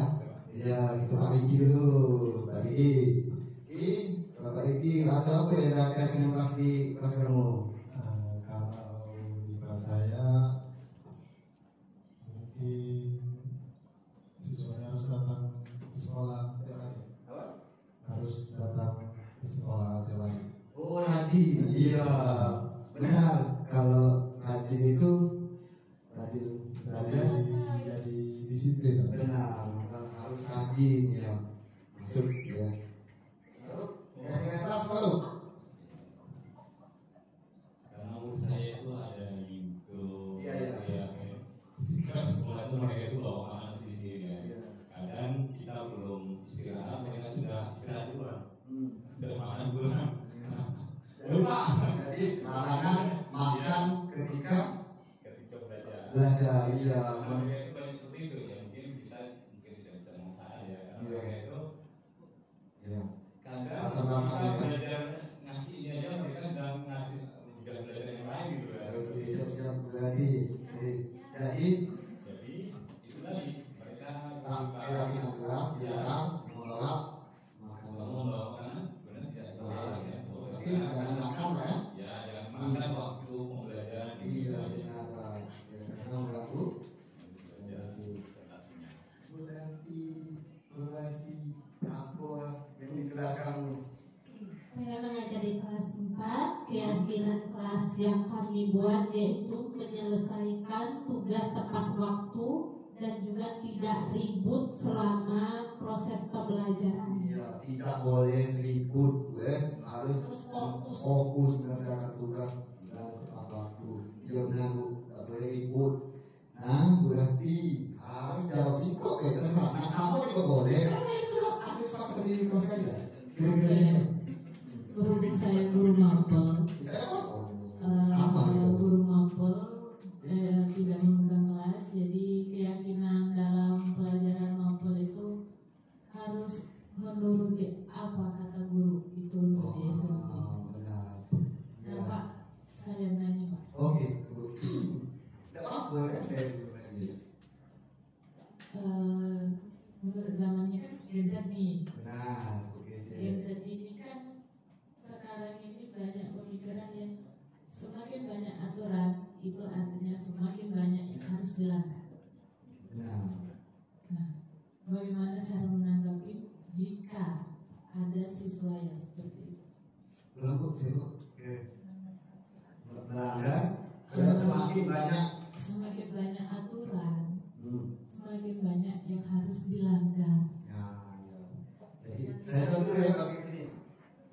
Ya, kita Pak Riki dulu, Pak Riki. Bapak Riki, ada apa yang akan kelas di kelas kamu? Kalau di kelas saya mungkin siswanya harus datang ke sekolah tiap hari. Harus datang ke sekolah tiap hari. Oh, rajin. Iya, benar. Kalau rajin itu rajin belajar, Jadi disiplin. benar. Harus rajin ya. Masuk ya. Yang kelas baru. Karena menurut saya itu ada juga Iya. kan sekolah itu mereka itu bawa makanan sendiri ya. Kadang kita belum istirahat, mereka sudah istirahat duluan. Sudah makanan duluan. Lupa. Jadi larangan makan ketika Ketika belajar. belajar. Iya. Mereka itu banyak seperti itu ya. Mungkin kita tidak bisa mengusaha ya. Karena Iya. mereka itu Iya. kadang Latar kita belakangnya. belajar ngasih ini aja mereka sedang ngasih udah belajar yang lain gitu ya. Oke, siap-siap berarti. Jadi Jadi itu tadi mereka kita kelas dilarang membawa kalau makanan. membawa makanan benar tidak boleh ya. Tapi jangan makan ya. Ya jangan makan waktu mau belajar gitu Iya, aja. benar Pak. Ya, karena mengganggu. Berarti relasi apa yang di kelas kamu? Saya mengajar di kelas 4. Keyakinan kelas yang kami buat yaitu menyelesaikan tugas tepat waktu dan juga tidak ribut selama proses pembelajaran. Iya, tidak boleh ribut, harus Terus fokus. fokus mengerjakan tugas dan tepat waktu. Iya benar Bu, tidak boleh ribut. Nah, berarti harus jawab sih kok ya terus anak sama juga boleh. Karena itu aku sepakat di kelas kali ya. Kira-kira Iya. itu. Berhubung saya guru mapel, Tidak ada apa. Sama gitu. guru mapel tidak memegang kelas, jadi keyakinan dalam pelajaran mapel itu harus menuruti apa kata guru itu untuk di SMP. Benar. Nah Ya. Pak, sekalian nanya Pak, Oke, Bu. Tidak apa ya saya dulu lagi. menurut zamannya kan Gen nih. Benar, oke. Gen Z ini kan sekarang ini banyak pemikiran yang semakin banyak aturan itu artinya semakin banyak yang harus dilanggar. Benar. Nah, bagaimana cara menanggapi jika ada siswa yang seperti itu? Belum kok saya kok. Oke. Melanggar, semakin banyak. Semakin banyak aturan, Hmm. semakin banyak yang harus dilanggar. Ya, ya. Jadi saya dulu ya pakai ini.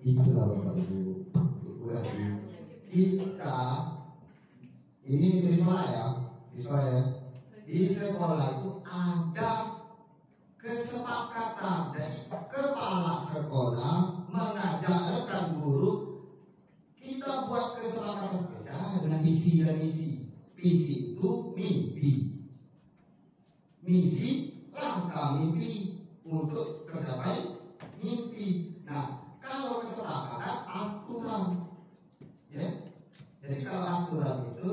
Itulah Bapak Ibu. Berarti kita ini di sekolah ya, di sekolah ya. Di sekolah itu ada kesepakatan dari kepala sekolah mengajak rekan guru. Kita buat kesepakatan beda dengan visi dan misi. Visi itu mimpi. Misi langkah mimpi untuk tercapai mimpi. Nah, kalau kesepakatan aturan, ya. Jadi kalau aturan itu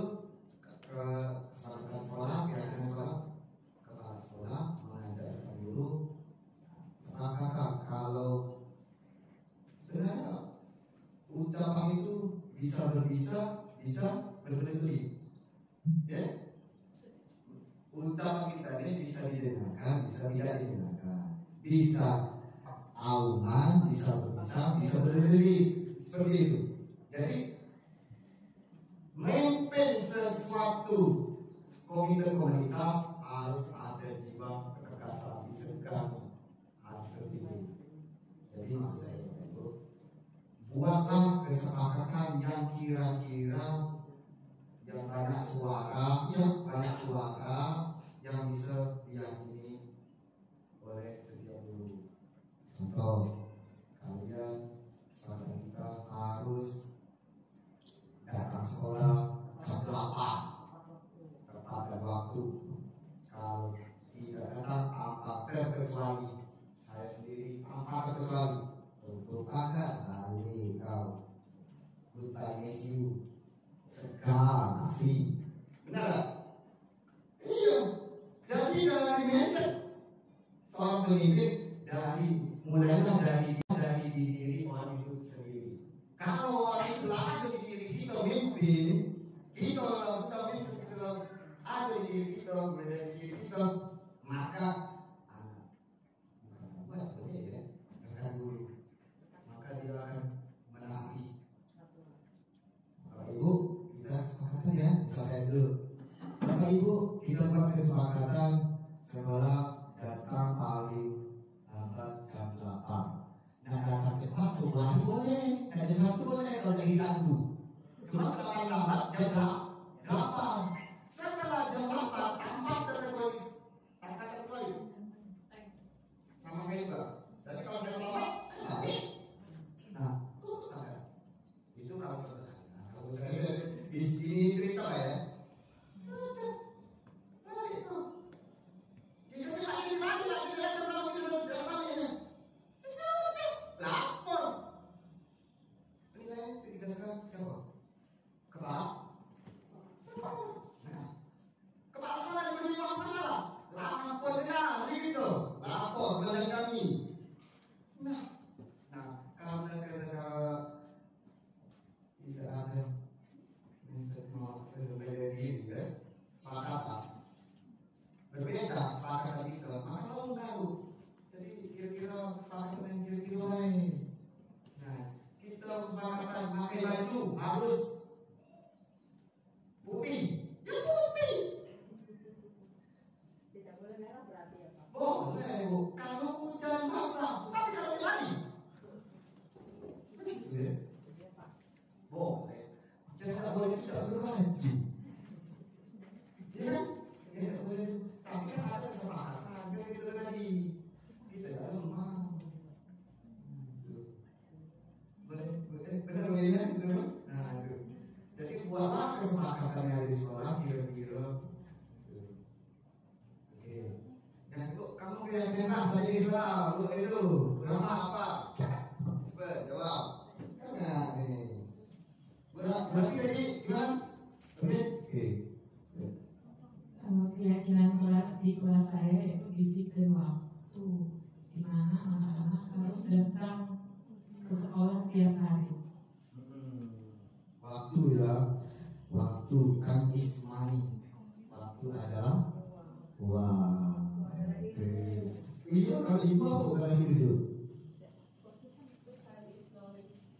kesepakatan sekolah, keyakinan sekolah, kepala sekolah mengajarkan guru. Sepakatan kalau sebenarnya ucapan itu bisa berbisa, bisa berbeda. Ya. Ucapan kita ini bisa didengarkan, bisa tidak didengarkan, bisa auman, bisa berbisa, bisa berdiri, seperti itu. Jadi memimpin sesuatu komunitas harus ada jiwa ketegasan, disegani, harus seperti itu. Jadi maksud saya itu, buatlah kesepakatan yang kira-kira yang banyak suara, yang bisa diyakini oleh setiap guru. Contoh, kalian sepakat terkecuali. Untuk kakak balik kau. Goodbye miss you. Sekarang asli. Benar gak? Iya. Jadi dari mindset seorang pemimpin mulailah dari diri orang itu sendiri. Kalau orang itu ada di diri kita memimpin, kita sudah bisa ada di diri kita, berada di diri kita, maka bukan boleh ya, akan guru, maka dia akan menaati. Bapak Ibu, kita kesepakatan ya, saya dulu. Bapak Ibu, kita buat kesepakatan sekolah datang paling lambat jam 8. Nah, datang cepat sebuah hari boleh, ada jam 1 boleh kalau lagi ganggu. Cuma kalau paling lambat jam 8. Setelah jam 8 tanpa tertulis, sama saya. Jadi kalau saya lambat, saya balik. Nah, itu kalau sederhana. Kalau saya di sini cerita ya. Tidak ada berbeda sepakatan kita, maka kalau mengganggu. Jadi kira-kira sepakatan yang kira-kira lain. Nah, kita sepakatan pakai baju harus putih, ya putih. Tidak boleh merah berarti ya Pak? Boleh Bu, kalau hujan basah, kan kalau lagi. Begitu ya? Boleh. Jangan boleh tidak berbaju. Ya, ya boleh. Tapi ada kesepakatan yang kita tadi kita lemah. Boleh, benar ya, nah itu. Jadi buatlah kesepakatan yang ada di sekolah kira-kira. Oke. Dan itu kamu kira-kira saja di sekolah, bu itu drama apa? Coba jawab. Karena ini. Berarti tadi gimana? Oke. Keyakinan kelas di kelas saya itu bisikan waktu, di mana anak-anak harus datang ke sekolah tiap hari. Waktu ya, waktu kan is money. Waktu adalah uang. Iya kalau ibu apa bukan situ?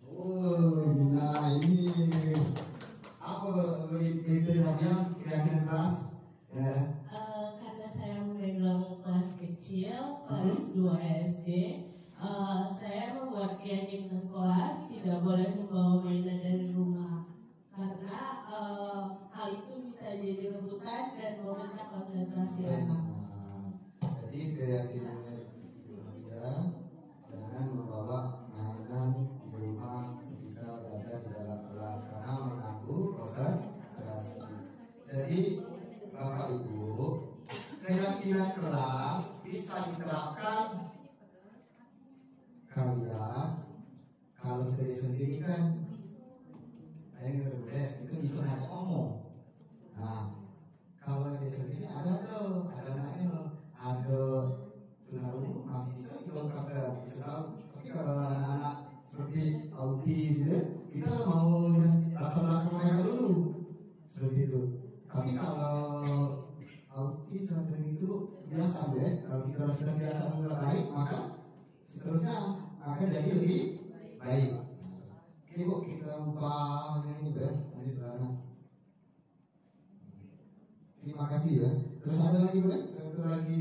Oh, nah ini apa namanya keyakinan kelas? Ya. Karena saya memegang kelas kecil, kelas 2 SD, saya membuat keyakinan kelas tidak boleh membawa mainan dari rumah, karena hal itu bisa jadi rebutan dan memecah konsentrasi anak. Jadi keyakinannya dia jangan membawa mainan di rumah ketika berada di dalam kelas karena mengganggu konsentrasi. Jadi Bapak Ibu, keyakinan kelas bisa diterapkan kalian kalau kita sendiri kan itu bisa hanya omong. Nah, kalau dia sendiri ada anaknya, ada tunarungu masih bisa dilengkapkan, bisa tahu. Tapi kalau anak-anak seperti autis, kita mau latar belakang mereka dulu seperti itu. Tapi kalau autis dan itu biasa ya, kalau kita sudah biasa mengenal baik, maka seterusnya akan jadi lebih baik. Oke Bu, kita ubah yang ini ya, nanti belakang. Terima kasih ya. Terus ada lagi Bu, satu lagi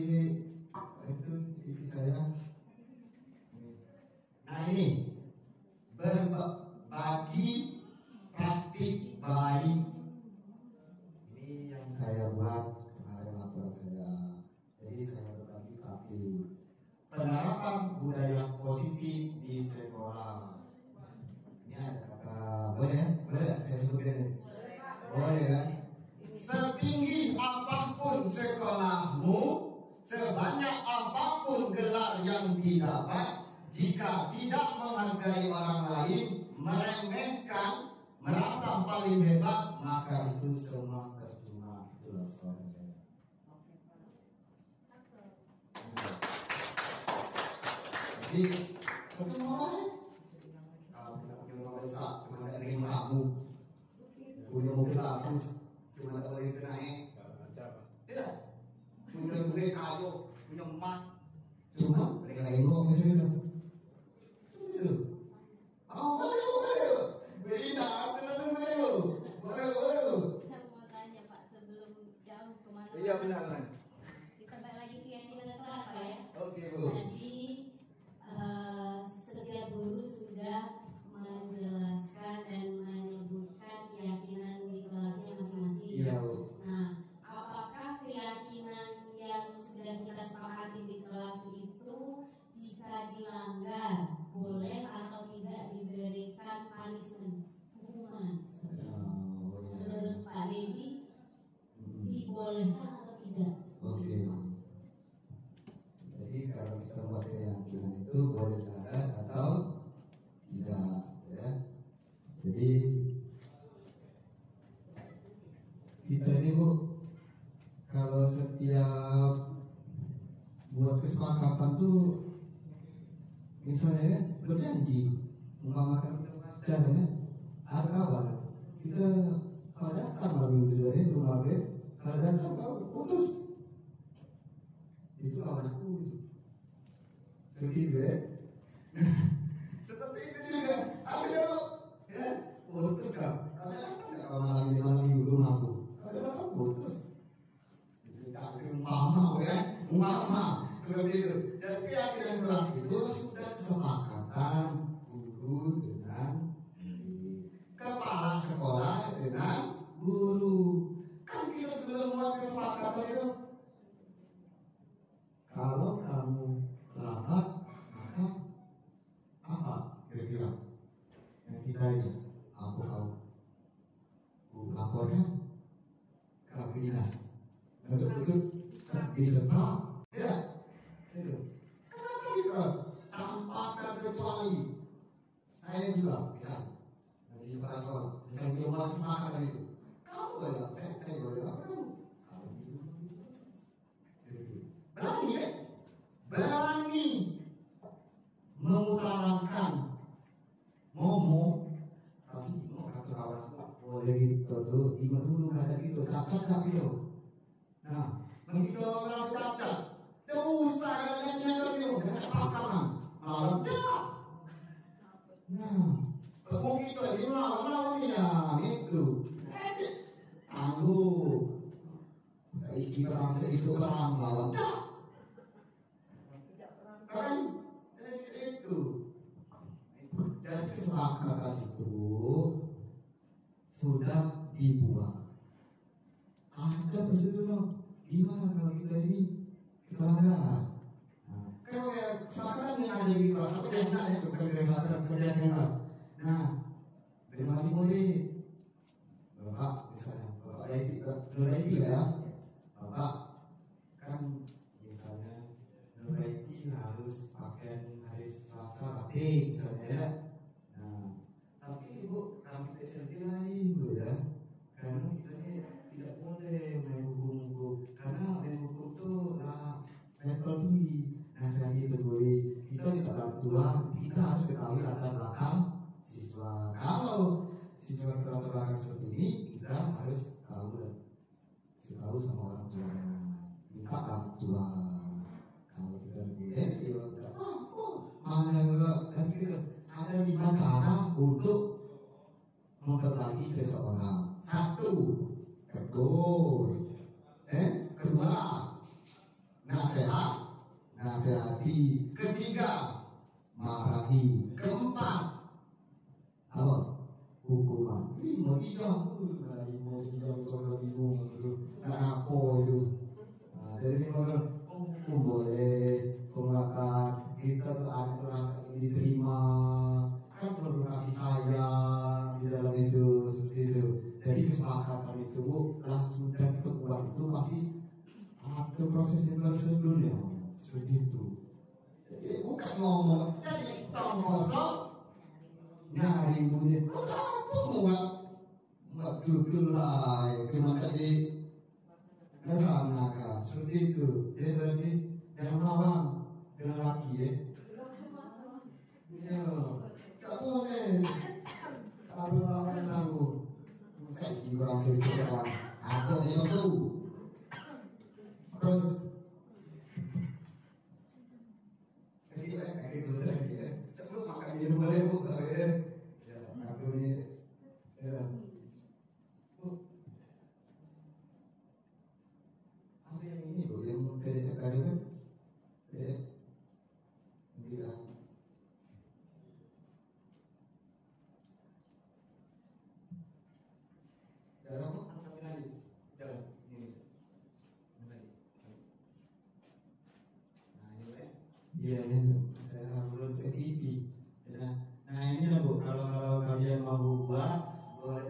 itu saya. Nah ini berbagi praktik baik. Ini yang saya buat kemarin laporan saya. Jadi saya berbagi praktik penerapan budaya positif di sekolah. Ini ada kata boleh saya sebutkan ini. Boleh kan? Setinggi apapun sekolahmu, sebanyak apapun gelar yang didapat, Jika tidak menghargai orang lain, meremehkan, merasa paling hebat, maka itu semua percuma. Itulah saudara saya. Jadi percuma lah. Kalau kita punya rumah besar, cuma ada terima kamu, punya mobil bagus, cuma ada boleh naik. Tidak. Punya duit kayu, punya emas, cuma mereka nengok misalnya. Itu. Oh, boleh. Beda, boleh. Saya mau tanya Pak sebelum jauh kemana? Iya benar. Kita balik lagi ke keyakinan kelas Pak ya. Oke Bu. Jadi setiap guru sudah menjelaskan dan menyebutkan keyakinan di kelasnya masing-masing. Iya Bu. Nah, apakah keyakinan yang sudah kita sepakati di kelas itu jika dilanggar boleh atau tidak diberikan punishment, hukuman seperti itu? Menurut Pak Dedi dibolehkan atau tidak? Oke. Jadi kalau kita buat keyakinan itu boleh dilanggar atau tidak, ya. Jadi kita ini Bu, kalau setiap buat kesepakatan tuh, misalnya berjanji, umpamakan kita pacaran ya, ada kawan, kita kalau datang minggu sore rumah gue, kalau datang kau putus, itu kawan aku itu, seperti itu ya. Seperti itu juga, ada ya, putus kau, kalau malam minggu rumahku, kalau datang putus. Umpama seperti itu. Dan keyakinan kelas itu sudah kesepakatan guru dengan kepala sekolah dengan guru. Kan kita sebelum buat kesepakatan itu, kalau kamu terlambat maka apa kira-kira yang kita ini apa kau laporkan ke dinas untuk disetrap, ya, itu. Kenapa kita tampakkan kecuali saya juga bisa dari kepala sekolah, bisa mencoba kesepakatan itu. Kamu boleh apa? Saya boleh apa? Kamu berani ya? Berani mengutarakan ngomong, tapi mau kata kawan boleh gitu tuh, ingat dulu kata gitu, cacat tak gitu. Nah, begitu orang cacat, tidak usah kalian nyata itu, dengan kesepakatan. Malam dah. Nah, begitu ini lawan itu. Tangguh. Saiki perang seisu perang lawan dah. Kan itu. Dan kesepakatan itu sudah dibuat. Ada prosedurnya. Gimana kalau kita ini kita langgar? Nah, kalau kesepakatan yang ada di kelas satu yang ada itu kesepakatan kesediaan kelas. Nah, bagaimana dimulai? Bapak misalnya, Bapak Nuraiti ya, Bapak kan misalnya Nuraiti harus pakai hari Selasa batik misalnya ya. Nah, tapi Ibu kami tidak sendiri Bu ya, karena kita ini tidak boleh main hukum karena main hukum itu level tinggi. Nah saya itu kita minta bantuan, kita harus ketahui latar belakang siswa. Kalau siswa kita latar belakang seperti ini, kita harus tahu sama orang tua, minta bantuan. Kalau kita boleh, kita tidak mana nanti kita ada 5 cara untuk memperbaiki seseorang. 1, tegur. Kedua, nasihati. Ketiga, marahi. Keempat, apa? Hukuman. 5 itu kalau bingung itu. Apa itu? Nah, dari 5 hukum boleh, pengelakan kita tuh ada rasa ini diterima, kan perlu kasih sayang di dalam itu seperti itu. Jadi kesepakatan itu lah sudah kita buat itu pasti ada proses yang harus sebelumnya seperti itu. Jadi bukan ngomong, jadi tong kosong nyari bunyi. Apa buat judul lah, cuma tadi sama kan, seperti itu. Dia berarti jangan lawan dengan laki ya. Ya, tak boleh. Kalau lawan yang tangguh, saya di orang seseorang, aku yang masuk. Terus, kayak gitu ya. Sebelum makan minum boleh bu, ya. Aku ini, ya. Apa yang ini bu, yang bedanya baru kan? Ya, bilang. Dalam asal lagi, dalam ini, mulai. Nah ini ya, iya ini saya belum pipi. Nah ini lah bu, kalau kalian mau buat, boleh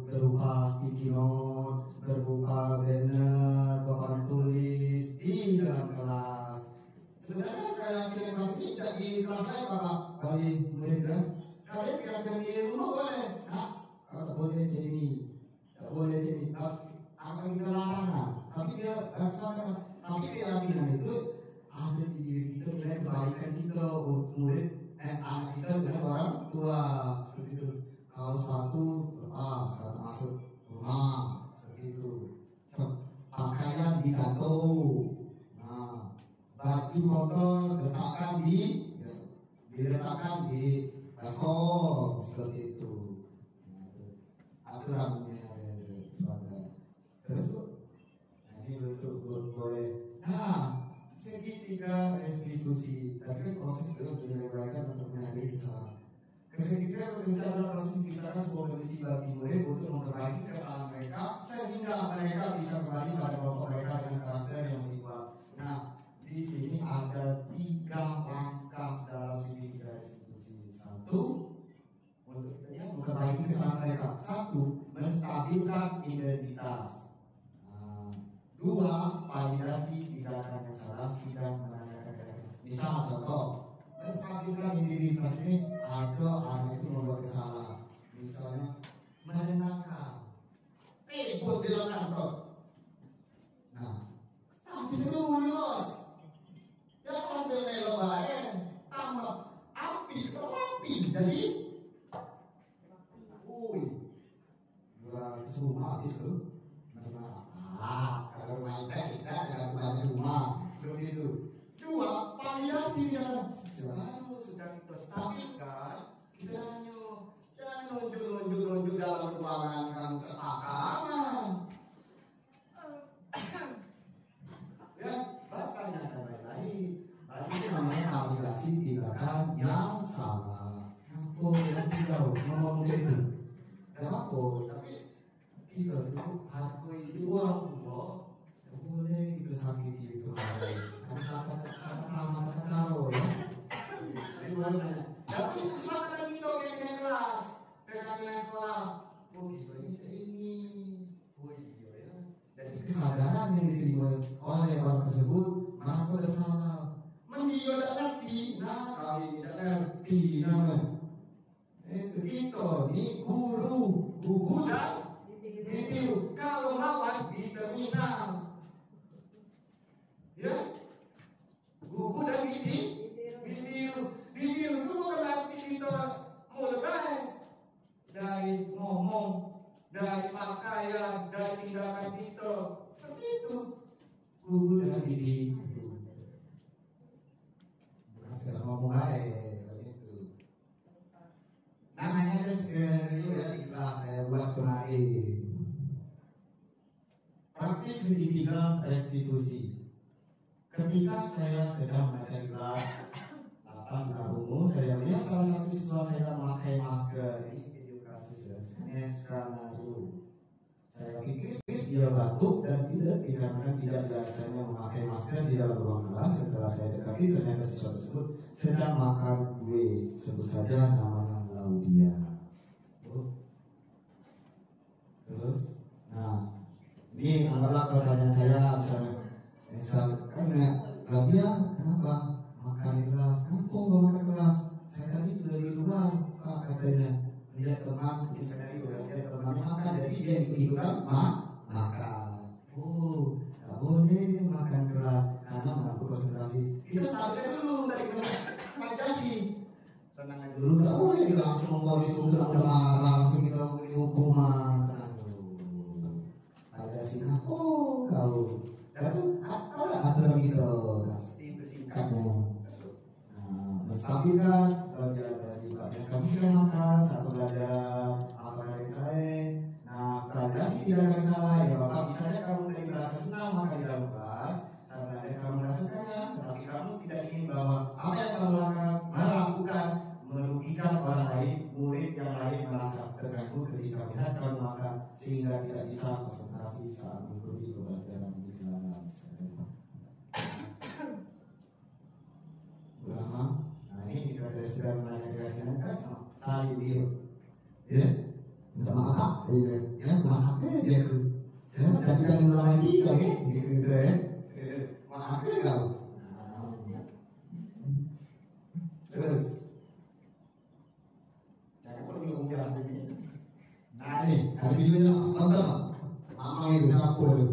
berupa sticky note, berupa banner, papan tulis di dalam kelas. Sebenarnya kayak kirim kelas ini tidak di kelas saya pak, bagi murid kan. Kalian kirim di rumah boleh, nah kalau boleh jadi. Tak boleh jadi apa yang kita larang, tapi dia laksanakan. Tapi keyakinan itu ada di diri kita, nilai kebaikan kita untuk murid, anak kita dengan orang tua seperti itu. Kalau sepatu lepas, kalau masuk rumah seperti itu. Pakaian digantung, nah, baju kotor diletakkan di baskom seperti itu. Nah, itu aturannya. Terus nah ini betul boleh. Nah, segitiga restitusi. Tapi kan proses itu dilakukan untuk menghadiri kesalahan. Segitiga restitusi adalah proses menciptakan sebuah kondisi bagi murid untuk memperbaiki kesalahan mereka sehingga mereka bisa kembali pada kelompok mereka dengan karakter yang lebih kuat. Nah, di sini ada 3 langkah dalam segitiga restitusi. 1, untuk memperbaiki kesalahan mereka. 1, menstabilkan identitas. 2, validasi tindakan yang salah, tidak menanyakan keyakinan. Misal contoh, menstabilkan identitas ini ada anak itu membuat kesalahan. Misalnya menenangkan, ikut di kantor. Nah, tapi dulu bos, jangan langsung melo baik, tambah api, jadi, 200 rumah habis tuh. Kalau main tidak jangan banyak rumah seperti itu. 2, validasi dengan selalu sudah kita stabilkan. Kita jangan nunjuk dalam ruangan kamu kepakaran. Ya, bahkan ada lain. Itu namanya validasi tindakan yang salah. Aku tidak ngomong itu. Tidak apa, tapi kita itu hakui orang tua. Tidak boleh kita sakiti itu. Ada kata-kata karo ya. Jadi baru nanya. Tapi kesalahan kita yang kelas, yang sekolah. Oh ini. Oh iya ya. Jadi kesadaran yang diterima oleh orang tersebut merasa bersalah. Mendio tidak ngerti. Nah kami tidak ngerti namanya. Itu kita ini guru dan ditiru. Kalau lawan di terminal, ya, guru dan ditiru itu bukan berarti kita mulai dari ngomong, dari pakaian, dari tindakan kita. Seperti itu, guru dan ditiru. Bukan sekedar ngomong aja. Nah, ini ada skenario yang telah saya buat kemarin. Praktik segitiga restitusi. Ketika saya sedang mengajar kelas 8 bukan umum, saya melihat salah satu siswa saya memakai masker. Ini video kasus ya, skenario. Saya pikir dia batuk dan tidak dikarenakan tidak biasanya memakai masker di dalam ruang kelas. Setelah saya dekati, ternyata siswa tersebut sedang makan kue. Sebut saja namanya Laudia. Terus, nah, ini anggaplah pertanyaan saya misalkan Laudia kenapa makan itu Dulu nggak boleh kita langsung memponis untuk marah, langsung kita memberi hukuman. Tenang dulu. Ada Singapura kau. Itu ada aturan gitu. Itu singkatnya. Nah, menstabilkan pelajaran juga. Dan kami sudah makan satu pelajaran apa dari saya. Nah, pelajaran sih tidak akan salah ya Bapak. Misalnya kamu tidak merasa senang makan di dalam kelas, karena kamu merasa senang, tetapi kamu tidak ingin bahwa apa yang kamu lakukan merugikan orang lain, murid yang lain merasa terganggu ketika melihat kamu makan sehingga tidak bisa konsentrasi saat mengikuti pelajaran di kelas. Ulama, nah ini kita sedang menanyakan kan saling dia, ya, minta maaf Pak, ya maaf dia tuh, ya tapi jangan ulang lagi kan, gitu ya, maaf kau. Terus. Nah ini, ada videonya, tonton Mama itu, sapu itu.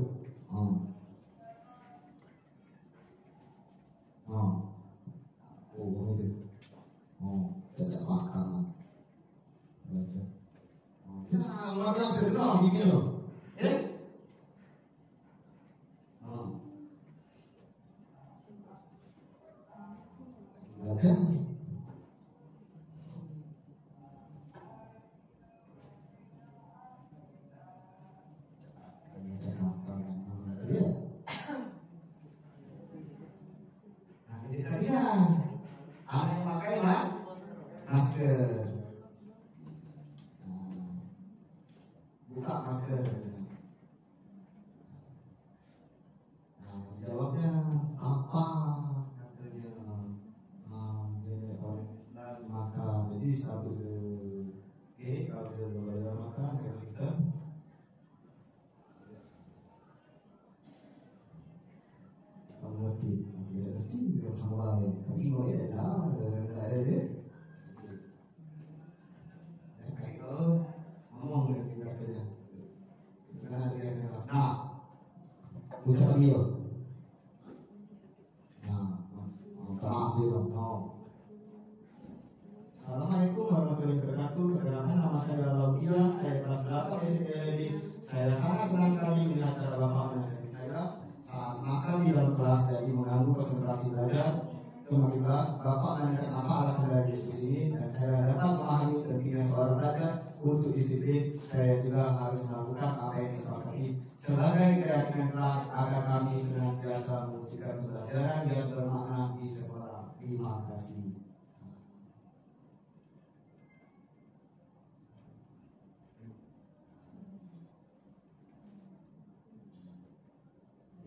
Itu. Cocok makan. Baca. Kita ngomong sebentar, gini loh. Baca. Ada yang pakai masker. Buka masker. Nah, jawabnya apa? Katanya dia orang makan. Jadi sambil kalau dia boleh makan, kalau kita kamu ngerti, tidak ngerti tidak sama lain. Tapi kalau dia tidak ada dia. Kalau ngomong katanya, karena dia keras. Nah, ucap beliau. Nah, maaf beliau. Assalamualaikum warahmatullahi wabarakatuh. Perkenalkan nama saya Laudia. Saya kelas 8 SMPLB. Saya sangat senang sekali melihat cara Bapak menasihati saya saat makan di dalam kelas jadi mengganggu konsentrasi belajar. Tengah di kelas, Bapak menanyakan apa alasan dari diskusi ini dan saya dapat memahami pentingnya seorang belajar untuk disiplin. Saya juga harus melakukan apa yang disepakati sebagai keyakinan kelas agar kami senantiasa mewujudkan pembelajaran yang bermakna di sekolah. Terima kasih.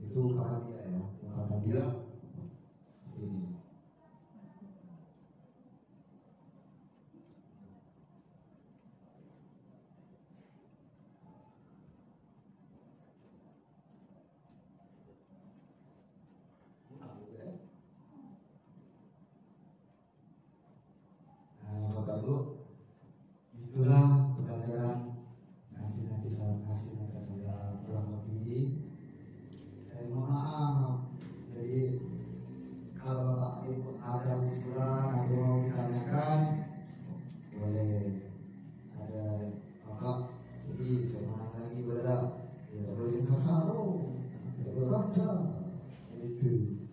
Itu ungkapan dia ya, ungkapan dia ini. Nah, Bapak Ibu, itulah pelajaran nanti saya kurang lebih. Mohon maaf. Jadi kalau Bapak Ibu ada usulan atau mau ditanyakan, boleh ada Bapak. Jadi saya mau nanya lagi berada, ya boleh sensor tidak berbaca itu.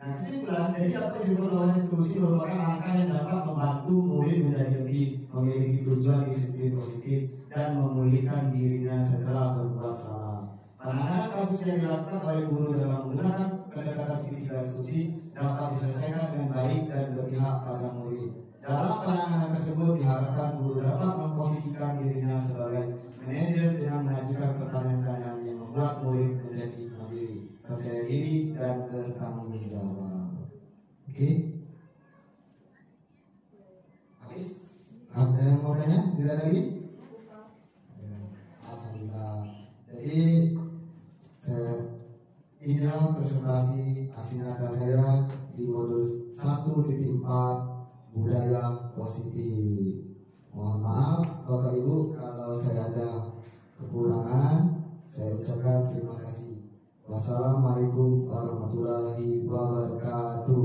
Nah kesimpulan, jadi apa yang disebut bahwa diskusi merupakan langkah yang dapat membantu murid menjadi lebih memiliki tujuan disiplin positif dan memulihkan dirinya setelah berbuat salah. Penanganan kasus yang dilakukan oleh guru dalam menggunakan pendekatan segitiga diskusi dapat diselesaikan dengan baik dan berpihak pada murid. Dalam penanganan tersebut diharapkan guru dapat memposisikan dirinya sebagai manajer dengan mengajukan pertanyaan-pertanyaan yang membuat murid menjadi mandiri, percaya diri dan bertanggung jawab. Oke? Habis? Ada yang mau tanya? Tidak ada lagi? Alhamdulillah. Jadi inilah presentasi aksi nyata saya di modul 1.4 budaya positif. Mohon maaf Bapak Ibu kalau saya ada kekurangan. Saya ucapkan terima kasih. Wassalamualaikum warahmatullahi wabarakatuh.